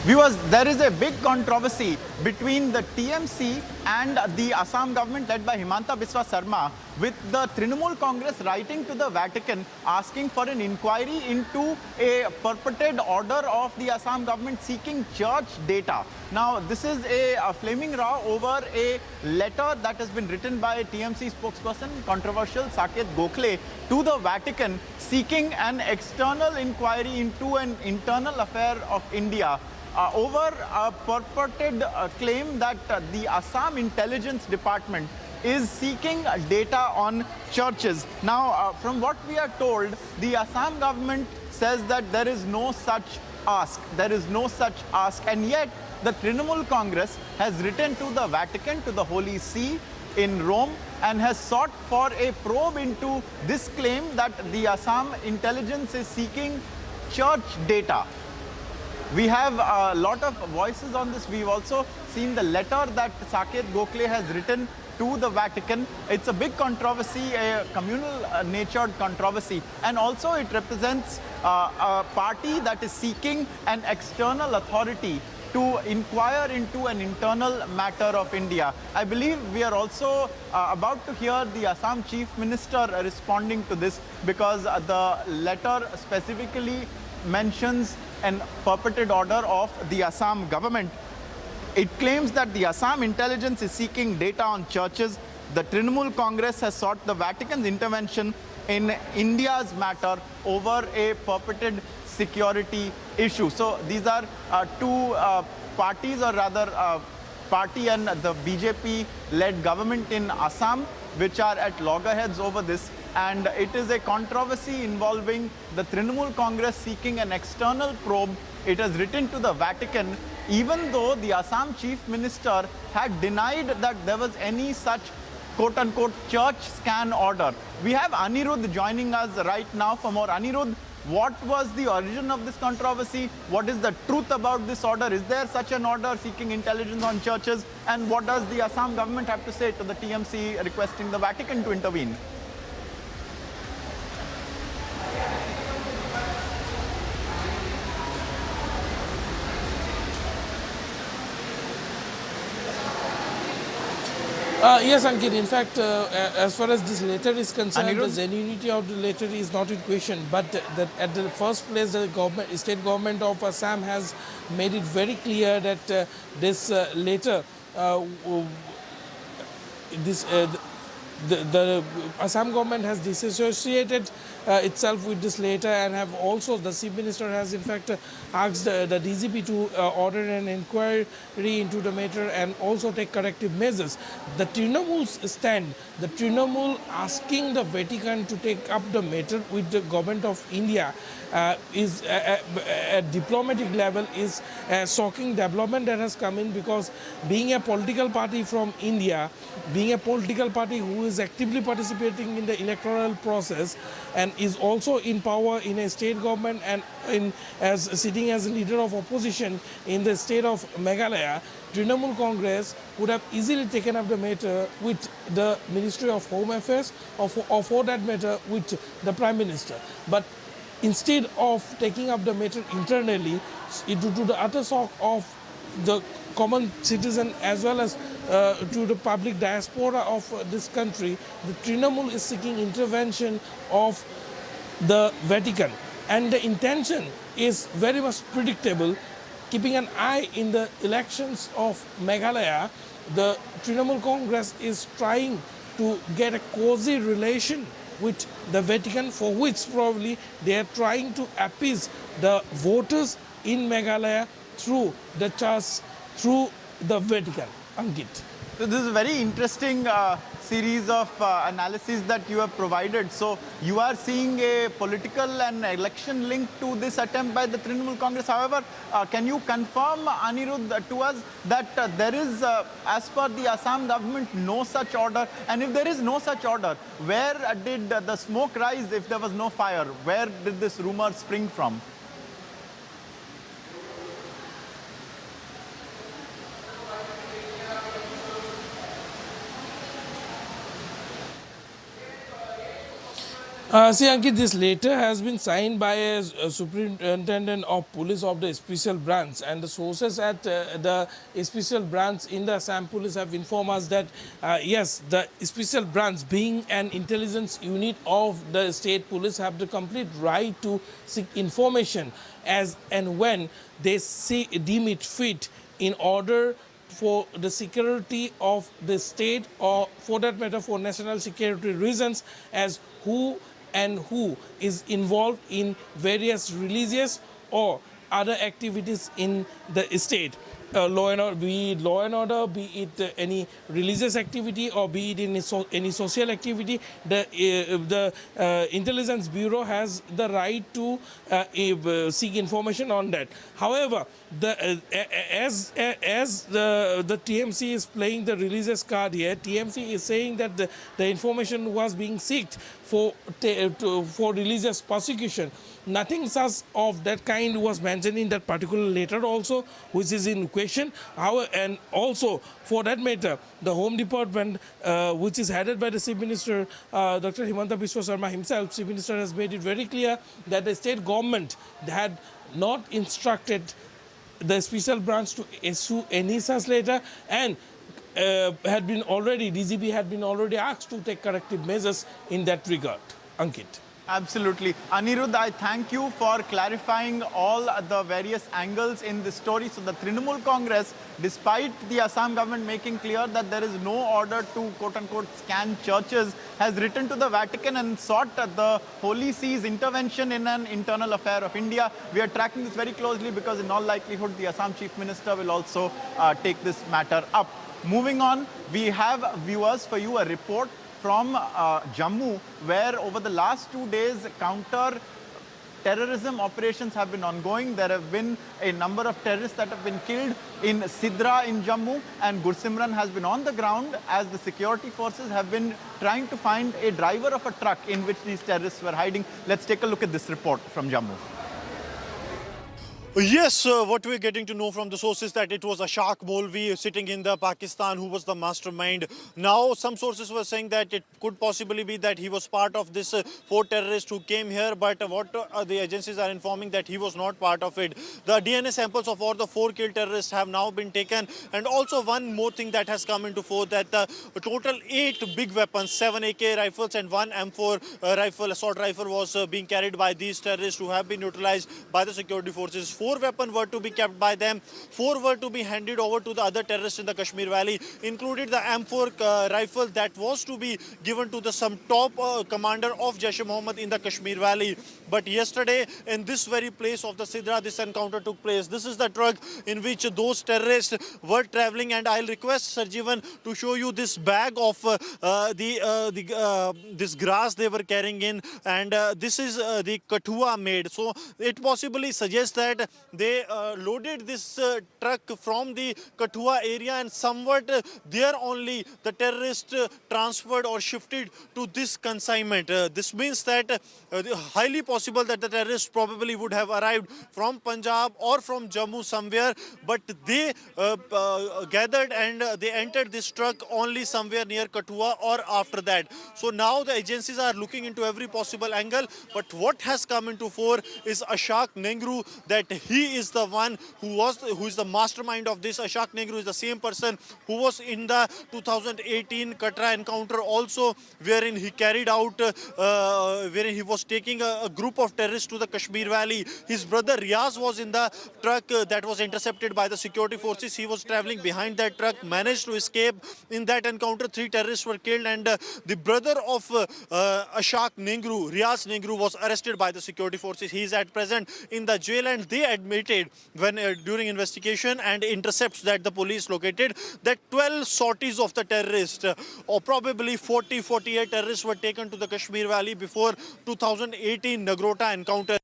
Viewers, there is a big controversy between the TMC and the Assam government led by Himanta Biswa Sarma, with the Trinamool Congress writing to the Vatican asking for an inquiry into a purported order of the Assam government seeking church data. Now, this is a flaming row over a letter that has been written by a TMC spokesperson, controversial Saket Gokhale, to the Vatican seeking an external inquiry into an internal affair of India. Over a purported claim that the Assam Intelligence Department is seeking data on churches. Now, from what we are told, the Assam government says that there is no such ask. There is no such ask. And yet, the Trinamool Congress has written to the Vatican, to the Holy See in Rome, and has sought for a probe into this claim that the Assam intelligence is seeking church data. We have a lot of voices on this. We've also seen the letter that Saket Gokhale has written to the Vatican. It's a big controversy, a communal natured controversy, and also it represents a party that is seeking an external authority to inquire into an internal matter of India. I believe we are also about to hear the Assam Chief Minister responding to this, because the letter specifically mentions an purported order of the Assam government. It claims that the Assam intelligence is seeking data on churches. The Trinamool Congress has sought the Vatican's intervention in India's matter over a purported security issue. So these are two parties, or rather party and the BJP-led government in Assam, which are at loggerheads over this. And it is a controversy involving the Trinamool Congress seeking an external probe. It has written to the Vatican, even though the Assam Chief Minister had denied that there was any such quote-unquote church scan order. We have Anirudh joining us right now for more. Anirudh, what was the origin of this controversy? What is the truth about this order? Is there such an order seeking intelligence on churches? And what does the Assam government have to say to the TMC requesting the Vatican to intervene? Yes, Ankit. In fact, as far as this letter is concerned, the genuinity of the letter is not in question. But at the first place, the state government of Assam has made it very clear that this letter, the Assam government has disassociated itself with this letter, and have also, the Chief Minister has in fact asked the DGP to order an inquiry into the matter and also take corrective measures. The Trinamool's stand, the Trinamool asking the Vatican to take up the matter with the government of India is at diplomatic level is a shocking development that has come in, because being a political party from India, being a political party who is actively participating in the electoral process and is also in power in a state government and sitting as a leader of opposition in the state of Meghalaya, Trinamool Congress would have easily taken up the matter with the Ministry of Home Affairs, or for that matter with the Prime Minister. But instead of taking up the matter internally, to the utter shock of the common citizen as well as to the public diaspora of this country, the Trinamool is seeking intervention of the Vatican. And the intention is very much predictable. Keeping an eye in the elections of Meghalaya, the Trinamool Congress is trying to get a cozy relation with the Vatican, for which probably they are trying to appease the voters in Meghalaya through the church, through the Vatican. Ankit. So this is a very interesting series of analyses that you have provided. So you are seeing a political and election link to this attempt by the Trinamool Congress. However, can you confirm, Anirudh, to us that there is, as per the Assam government, no such order? And if there is no such order, where did the smoke rise if there was no fire? Where did this rumor spring from? See, Ankit, this letter has been signed by a superintendent of police of the special branch, and the sources at the special branch in the Assam police have informed us that yes, the special branch, being an intelligence unit of the state police, have the complete right to seek information as and when they deem it fit in order for the security of the state, or for that matter for national security reasons, as who is involved in various religious or other activities in the state. Law and order, be it law and order, be it any religious activity, or be it in any social activity, the Intelligence Bureau has the right to seek information on that. However, as the TMC is playing the religious card here, TMC is saying that the information was being sought for religious persecution. Nothing such of that kind was mentioned in that particular letter also, which is in question. And also, for that matter, the Home Department, which is headed by the Chief Minister, Dr. Himanta Biswa Sharma himself, Chief Minister has made it very clear that the state government had not instructed the special branch to issue any such letter, and DGP had been already asked to take corrective measures in that regard. Ankit. Absolutely. Anirudh, I thank you for clarifying all the various angles in this story. So the Trinamool Congress, despite the Assam government making clear that there is no order to quote-unquote scan churches, has written to the Vatican and sought the Holy See's intervention in an internal affair of India. We are tracking this very closely because in all likelihood the Assam Chief Minister will also take this matter up. Moving on, we have viewers for you a report from Jammu, where over the last 2 days counter-terrorism operations have been ongoing. There have been a number of terrorists that have been killed in Sidra in Jammu, and Gursimran has been on the ground as the security forces have been trying to find a driver of a truck in which these terrorists were hiding. Let's take a look at this report from Jammu. Yes, what we're getting to know from the sources that it was Ashaq Molvi sitting in the Pakistan who was the mastermind. Now, some sources were saying that it could possibly be that he was part of this 4 terrorists who came here, but what the agencies are informing that he was not part of it. The DNA samples of all the 4 killed terrorists have now been taken, and also one more thing that has come into force, that the total 8 big weapons, 7 AK rifles and 1 M4 rifle, assault rifle was being carried by these terrorists who have been utilized by the security forces. 4 weapons were to be kept by them, 4 were to be handed over to the other terrorists in the Kashmir Valley, included the M4 rifle that was to be given to some top commander of Jaish-e-Mohammed in the Kashmir Valley. But yesterday, in this very place of the Sidra, this encounter took place. This is the truck in which those terrorists were traveling, and I'll request Sarjivan to show you this bag of this grass they were carrying in, and this is the kathua made. So it possibly suggests that they loaded this truck from the Kathua area, and somewhat there only the terrorists transferred or shifted to this consignment. This means that highly possible that the terrorists probably would have arrived from Punjab or from Jammu somewhere, but they gathered and they entered this truck only somewhere near Kathua or after that. So now the agencies are looking into every possible angle, but what has come into fore is Ashaq Nehru, that he is the one who is the mastermind of this. Ashaq Nehru is the same person who was in the 2018 Katra encounter also, wherein he carried out, wherein he was taking a group of terrorists to the Kashmir Valley. His brother Riaz was in the truck that was intercepted by the security forces. He was traveling behind that truck, managed to escape. In that encounter, 3 terrorists were killed, and the brother of Ashaq Nehru, Riaz Nehru, was arrested by the security forces. He is at present in the jail, and they admitted when during investigation and intercepts that the police located that 12 sorties of the terrorists, or probably 48 terrorists, were taken to the Kashmir Valley before 2018 Nagrota encounter.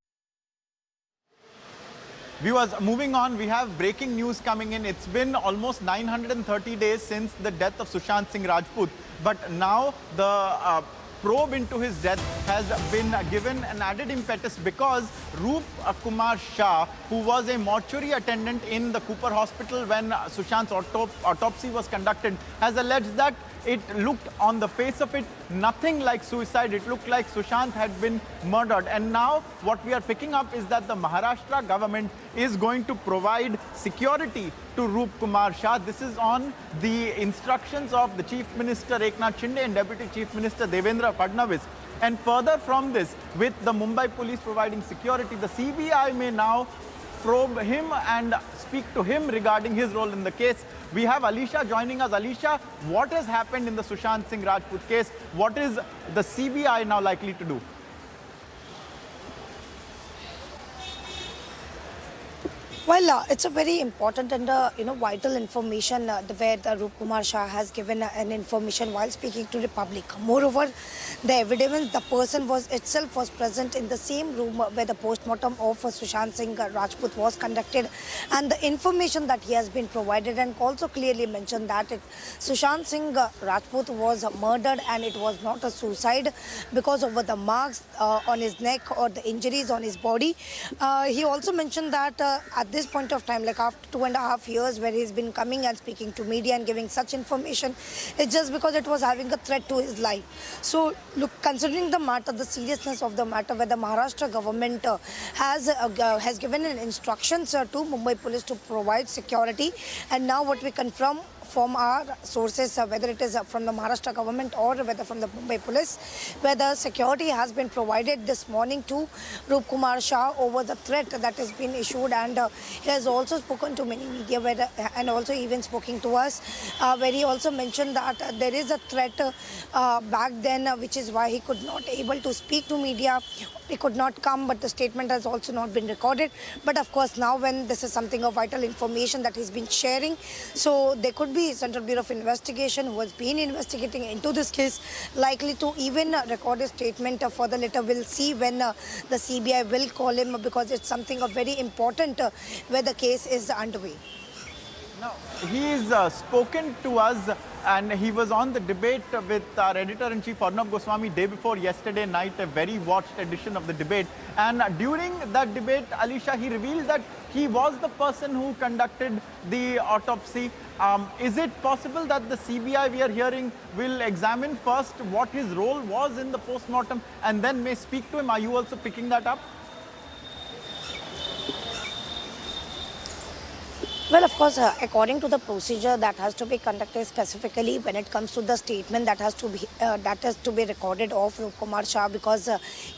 Viewers, moving on, we have breaking news coming in. It's been almost 930 days since the death of Sushant Singh Rajput, but now the probe into his death has been given an added impetus because Roop Kumar Shah, who was a mortuary attendant in the Cooper Hospital when Sushant's autopsy was conducted, has alleged that it looked, on the face of it, nothing like suicide. It looked like Sushant had been murdered. And now what we are picking up is that the Maharashtra government is going to provide security to Roop Kumar Shah. This is on the instructions of the Chief Minister Eknath Shinde and Deputy Chief Minister Devendra Fadnavis. And further from this, with the Mumbai police providing security, the CBI may now probe him and speak to him regarding his role in the case. We have Alisha joining us. Alisha, what has happened in the Sushant Singh Rajput case? What is the CBI now likely to do? Well, it's a very important and vital information where Roop Kumar Shah has given an information while speaking to Republic. Moreover, the evidence, the person was present in the same room where the postmortem of Sushant Singh Rajput was conducted, and the information that he has been provided and also clearly mentioned that Sushant Singh Rajput was murdered and it was not a suicide because of the marks on his neck or the injuries on his body. He also mentioned that at this point of time, like after 2.5 years where he's been coming and speaking to media and giving such information, it's just because it was having a threat to his life. So look, considering the matter, the seriousness of the matter, where the Maharashtra government has given an instructions to Mumbai police to provide security, and now what we confirm from our sources, whether it is from the Maharashtra government or whether from the Mumbai police, where the security has been provided this morning to Roop Kumar Shah over the threat that has been issued, and he has also spoken to many media and also even speaking to us, where he also mentioned that there is a threat back then, which is why he could not able to speak to media. He could not come, but the statement has also not been recorded. But of course, now when this is something of vital information that he's been sharing, so there could be Central Bureau of Investigation who has been investigating into this case, likely to even record a statement for the letter. We'll see when the CBI will call him, because it's something of very important where the case is underway. Now, he's spoken to us, and he was on the debate with our editor-in-chief Arnab Goswami day before yesterday night, a very watched edition of the debate. And during that debate, Alisha, he revealed that he was the person who conducted the autopsy. Is it possible that the CBI we are hearing will examine first what his role was in the post-mortem and then may speak to him? Are you also picking that up? Well, of course, according to the procedure that has to be conducted specifically when it comes to the statement that has to be recorded of Roop Kumar Shah, because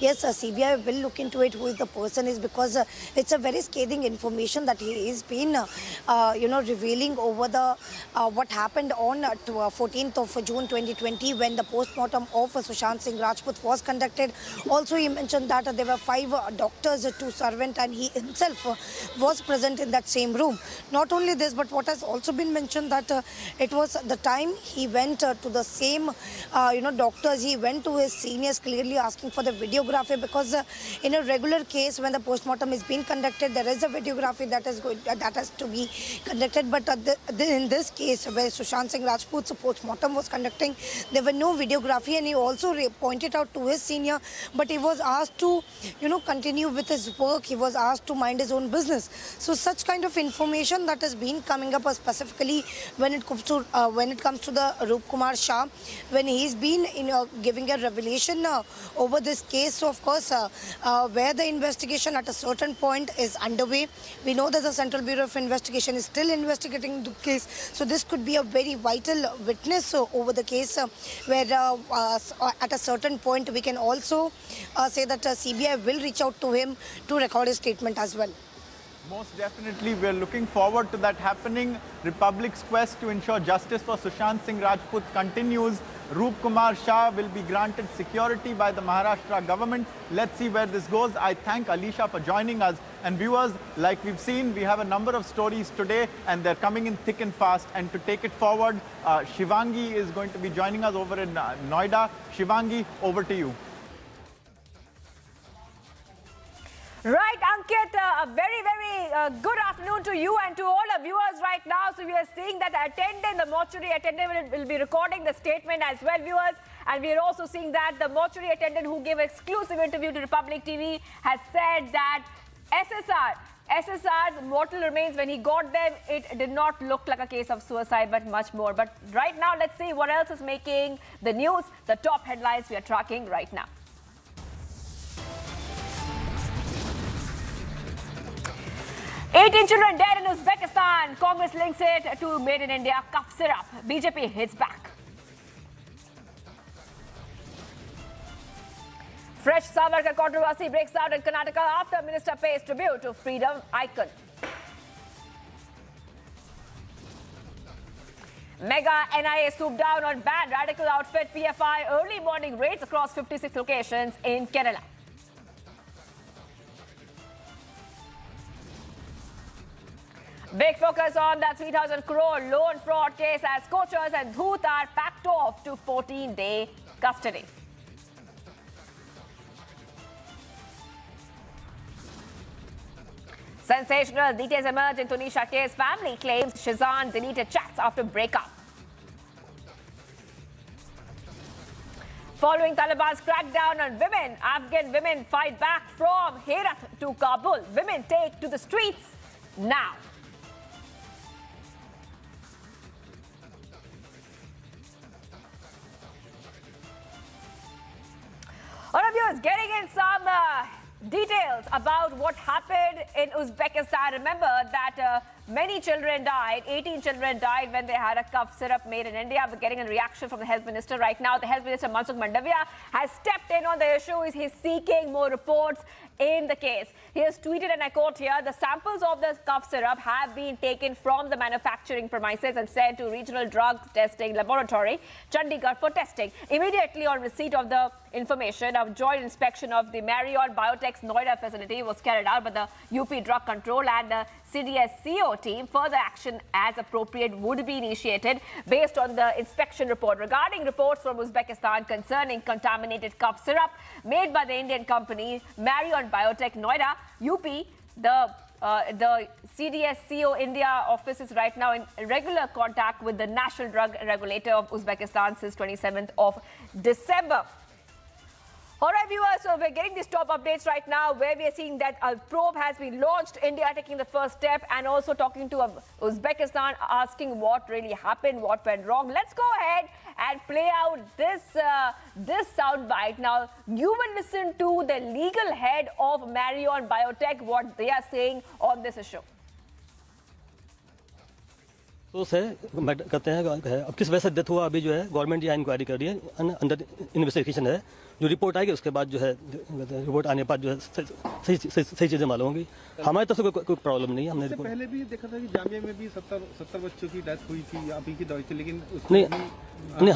yes, CBI will look into it who is the person is, because it's a very scathing information that he is been revealing over the what happened on 14th of June 2020 when the postmortem of Sushant Singh Rajput was conducted. Also, he mentioned that there were 5 doctors, 2 servants, and he himself was present in that same room. Not only this, but what has also been mentioned that it was the time he went to the same, doctors, he went to his seniors clearly asking for the videography, because in a regular case when the postmortem is being conducted, there is a videography that has to be conducted. But in this case where Sushant Singh Rajput's postmortem was conducting, there were no videography, and he also pointed out to his senior, but he was asked to, continue with his work. He was asked to mind his own business. So such kind of information that has been coming up specifically when it comes to the Roop Kumar Shah, when he's been giving a revelation over this case. So of course, where the investigation at a certain point is underway, we know that the Central Bureau of Investigation is still investigating the case. So this could be a very vital witness over the case, where at a certain point we can also say that CBI will reach out to him to record his statement as well. Most definitely, we're looking forward to that happening. Republic's quest to ensure justice for Sushant Singh Rajput continues. Roop Kumar Shah will be granted security by the Maharashtra government. Let's see where this goes. I thank Alisha for joining us. And viewers, like we've seen, we have a number of stories today, and they're coming in thick and fast. And to take it forward, Shivangi is going to be joining us over in Noida. Shivangi, over to you. Right, Ankit, a very, very good afternoon to you and to all our viewers right now. So we are seeing that the mortuary attendant will be recording the statement as well, viewers. And we are also seeing that the mortuary attendant who gave exclusive interview to Republic TV has said that SSR's mortal remains, when he got them, it did not look like a case of suicide, but much more. But right now, let's see what else is making the news, the top headlines we are tracking right now. 18 children dead in Uzbekistan. Congress links it to Made in India cough syrup. BJP hits back. Fresh Savarkar controversy breaks out in Karnataka after minister pays tribute to freedom icon. Mega NIA swoop down on banned radical outfit PFI. Early morning raids across 56 locations in Kerala. Big focus on that 3,000 crore loan fraud case as Kochers and Dhoot are packed off to 14-day custody. Sensational details emerge in Tunisha case. Family claims Shazan deleted chats after breakup. Following Taliban's crackdown on women, Afghan women fight back from Herat to Kabul. Women take to the streets now. All of you is getting in some details about what happened in Uzbekistan. Remember that many children died, 18 children died when they had a cough syrup made in India. We're getting a reaction from the health minister right now. The health minister, Mansukh Mandavia, has stepped in on the issue. He's seeking more reports in the case. He has tweeted, and I quote here, the samples of the cough syrup have been taken from the manufacturing premises and sent to Regional Drug Testing Laboratory, Chandigarh, for testing. Immediately on receipt of the information, a joint inspection of the Marriott Biotech's Noida facility was carried out by the UP Drug Control and the CDSCO team. Further action as appropriate would be initiated based on the inspection report. Regarding reports from Uzbekistan concerning contaminated cough syrup made by the Indian company Marriott Biotech Noida, UP, the CDSCO India office is right now in regular contact with the National Drug Regulator of Uzbekistan since 27th of December. All right, viewers, so we're getting these top updates right now where we are seeing that a probe has been launched, India taking the first step, and also talking to Uzbekistan, asking what really happened, what went wrong. Let's go ahead and play out this soundbite. Now, you will listen to the legal head of Marriott Biotech, what they are saying on this issue. तो से कहते हैं अब किस वजह से death हुआ, अभी जो है गवर्नमेंट यहाँ इंक्वायरी कर रही है, अंडर इन्वेस्टिगेशन है. जो रिपोर्ट आएगी उसके बाद जो है रिपोर्ट आने पर जो है सही चीज़ें मालूम होंगी. हमारी तरफ से कोई प्रॉब्लम नहीं है. हमने पहले भी देखा था कि जामिया में भी 70 बच्चों की डेथ हुई थी आप ही की दवाई से, लेकिन नहीं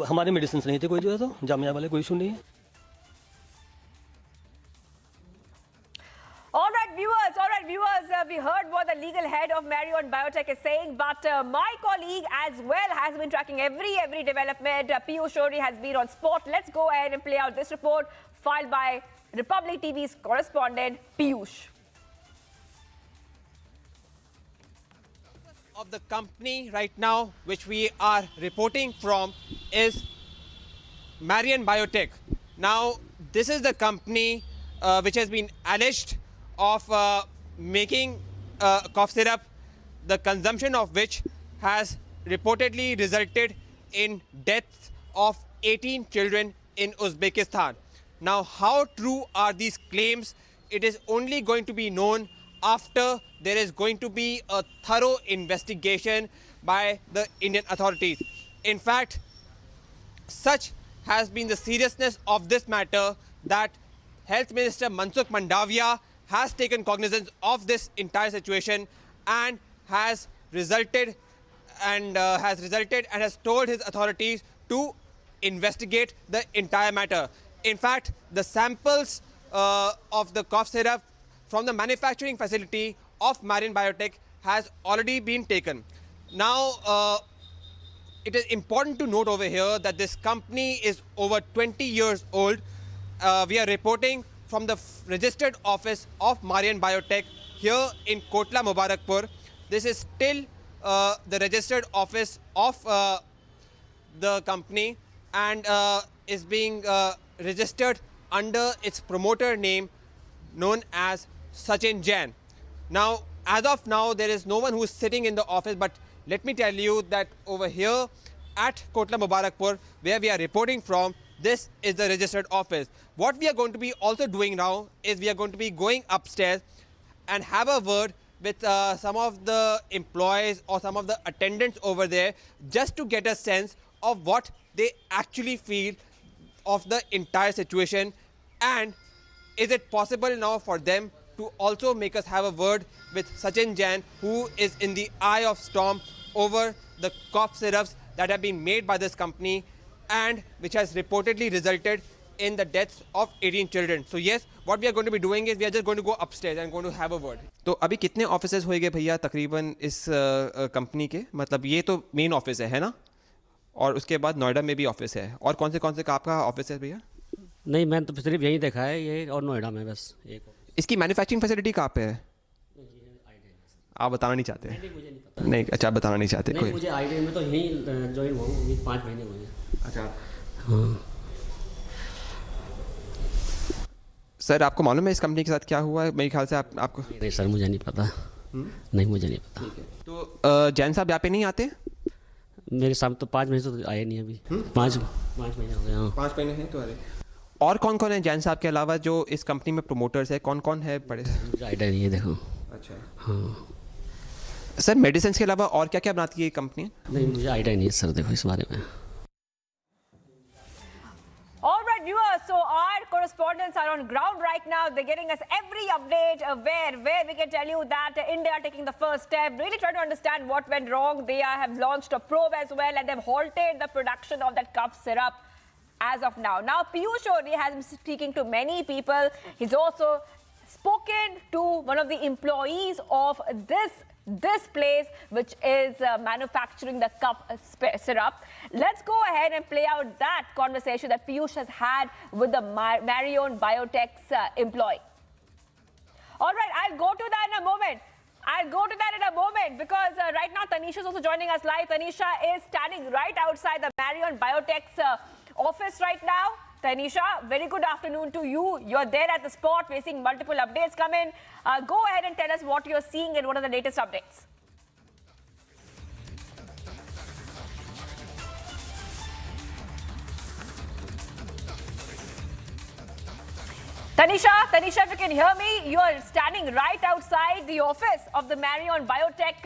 हमारे मेडिसिन नहीं थे कोई, जो है तो जामिया वाले कोई इशू नहीं है. All right, viewers, we heard what the legal head of Marriott Biotech is saying, but my colleague as well has been tracking every development. Piyush Shori has been on spot. Let's go ahead and play out this report filed by Republic TV's correspondent, Piyush. Of the company right now, which we are reporting from, is Marriott Biotech. Now, this is the company which has been alleged of making cough syrup, the consumption of which has reportedly resulted in deaths of 18 children in Uzbekistan. Now, how true are these claims? It is only going to be known after there is going to be a thorough investigation by the Indian authorities. In fact, such has been the seriousness of this matter that Health Minister Mansukh Mandavia has taken cognizance of this entire situation and has resulted and has told his authorities to investigate the entire matter. In fact, the samples of the cough syrup from the manufacturing facility of Marriott Biotech has already been taken. Now, it is important to note over here that this company is over 20 years old. We are reporting from the registered office of Marriott Biotech here in Kotla Mubarakpur. This is still the registered office of the company and is being registered under its promoter name known as Sachin Jain. Now, as of now, there is no one who is sitting in the office, but let me tell you that over here at Kotla Mubarakpur, where we are reporting from, this is the registered office. What we are going to be also doing now is we are going to be going upstairs and have a word with some of the employees or some of the attendants over there, just to get a sense of what they actually feel of the entire situation, and is it possible now for them to also make us have a word with Sachin Jain, who is in the eye of storm over the cough syrups that have been made by this company and which has reportedly resulted in the deaths of 18 children. So yes, what we are going to be doing is we are just going to go upstairs and going to have a word. तो अभी कितने offices होएंगे भैया तकरीबन इस company के? मतलब ये तो मेन ऑफिस है ना? और उसके बाद नोएडा में भी ऑफिस है. और कौन से का आपका ऑफिस है भैया? नहीं, मैंने तो सिर्फ यही देखा है, ये और नोएडा में बस एक. इसकी मैन्युफैक्चरिंग फैसिलिटी कहाँ पे है? आप बताना नहीं चाहते? नहीं, अच्छा, आप बताना नहीं चाहते. नहीं, मुझे आईडी में तो यहीं ज्वाइन हुआ हूँ, 5 महीने हुए हैं. अच्छा. हाँ. सर, आपको मालूम है इस कंपनी के साथ क्या हुआ है? मेरे ख्याल से आपको नहीं सर, मुझे नहीं पता. नहीं, मुझे नहीं पता. तो जैन साहब यहाँ पे नहीं आते? मेरे साथ तो 5 महीने तो आए नहीं अभी. 5 महीने हो गए. हाँ, 5 महीने हैं तो अरे. और कौन कौन है जैन साहब के अलावा जो इस कंपनी में प्रमोटर्स है? कौन कौन है बड़े? मुझे आइडिया नहीं है, देखो. अच्छा. हाँ सर, मेडिसिन के अलावा और क्या क्या बनाती है ये कंपनी? नहीं, मुझे आइडिया नहीं है सर, देखो इस बारे में. All right, viewers. So our correspondents are on ground right now. They're getting us every update where we can tell you that India are taking the first step, really trying to understand what went wrong. They have launched a probe as well, and they've halted the production of that cough syrup as of now. Now, Piyush Audhey has been speaking to many people. He's also spoken to one of the employees of this place, which is manufacturing the cough syrup. Let's go ahead and play out that conversation that Piyush has had with the Marion Biotech's employee. All right, I'll go to that in a moment. Because right now Tanisha is also joining us live. Tanisha is standing right outside the Marion Biotech's office right now. Tanisha, very good afternoon to you. You're there at the spot, facing multiple updates come in. Go ahead and tell us what you're seeing and what are the latest updates. Tanisha, if you can hear me, you're standing right outside the office of the Marion Biotech.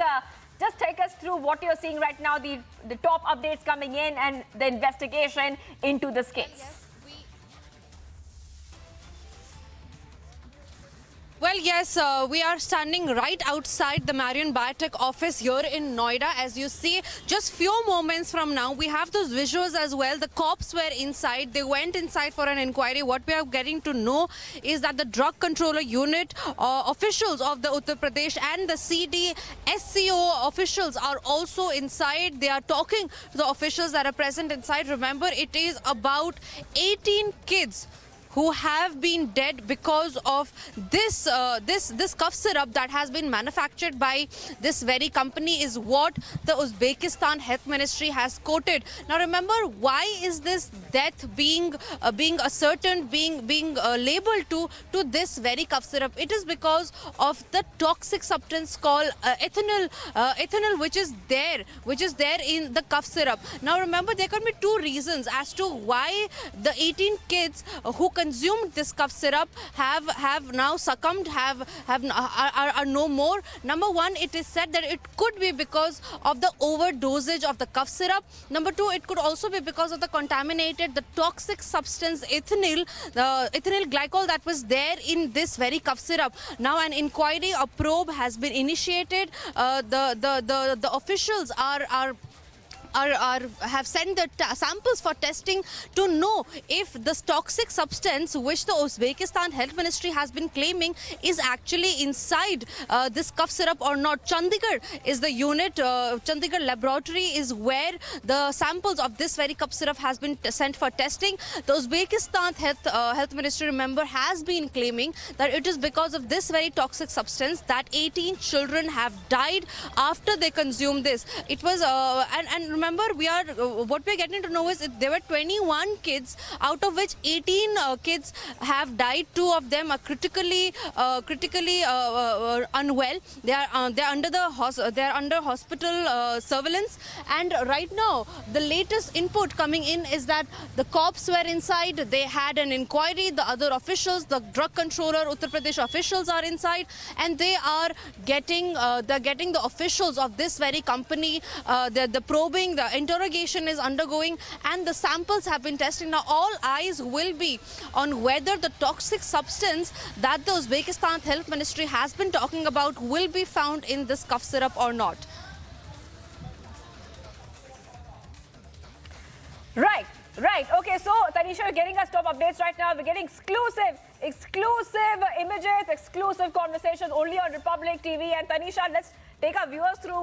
Just take us through what you're seeing right now, the top updates coming in and the investigation into this case. Well, yes, we are standing right outside the Marion Biotech office here in Noida. As you see, just few moments from now, we have those visuals as well. The cops were inside. They went inside for an inquiry. What we are getting to know is that the drug controller unit officials of the Uttar Pradesh and the CDSCO officials are also inside. They are talking to the officials that are present inside. Remember, it is about 18 kids who have been dead because of this cough syrup that has been manufactured by this very company, is what the Uzbekistan Health Ministry has quoted. Now remember, why is this death being ascertained, being labeled to this very cough syrup? It is because of the toxic substance called ethanol, which is there in the cough syrup. Now remember, there can be two reasons as to why the 18 kids who consumed this cough syrup have now succumbed, are no more. Number one, it is said that it could be because of the overdosage of the cough syrup. Number two, it could also be because of the toxic substance ethanol glycol that was there in this very cough syrup. Now an inquiry, a probe has been initiated. The officials have sent the samples for testing to know if this toxic substance, which the Uzbekistan Health Ministry has been claiming is actually inside this cough syrup or not. Chandigarh is the unit, Chandigarh laboratory is where the samples of this very cough syrup has been sent for testing. The Uzbekistan Health Ministry, remember, has been claiming that it is because of this very toxic substance that 18 children have died after they consumed this. It was, and remember, what we are getting to know is there were 21 kids, out of which 18 kids have died. 2 of them are critically unwell. They are under hospital surveillance. And right now, the latest input coming in is that the cops were inside. They had an inquiry. The other officials, the drug controller, Uttar Pradesh officials are inside, and they are getting the officials of this very company. The probing, the interrogation is undergoing, and the samples have been tested. Now all eyes will be on whether the toxic substance that the Uzbekistan Health Ministry has been talking about will be found in this cough syrup or not. Right. Right. Okay. So, Tanisha, you're getting us top updates right now. We're getting exclusive images, exclusive conversations only on Republic TV. And Tanisha, let's take our viewers through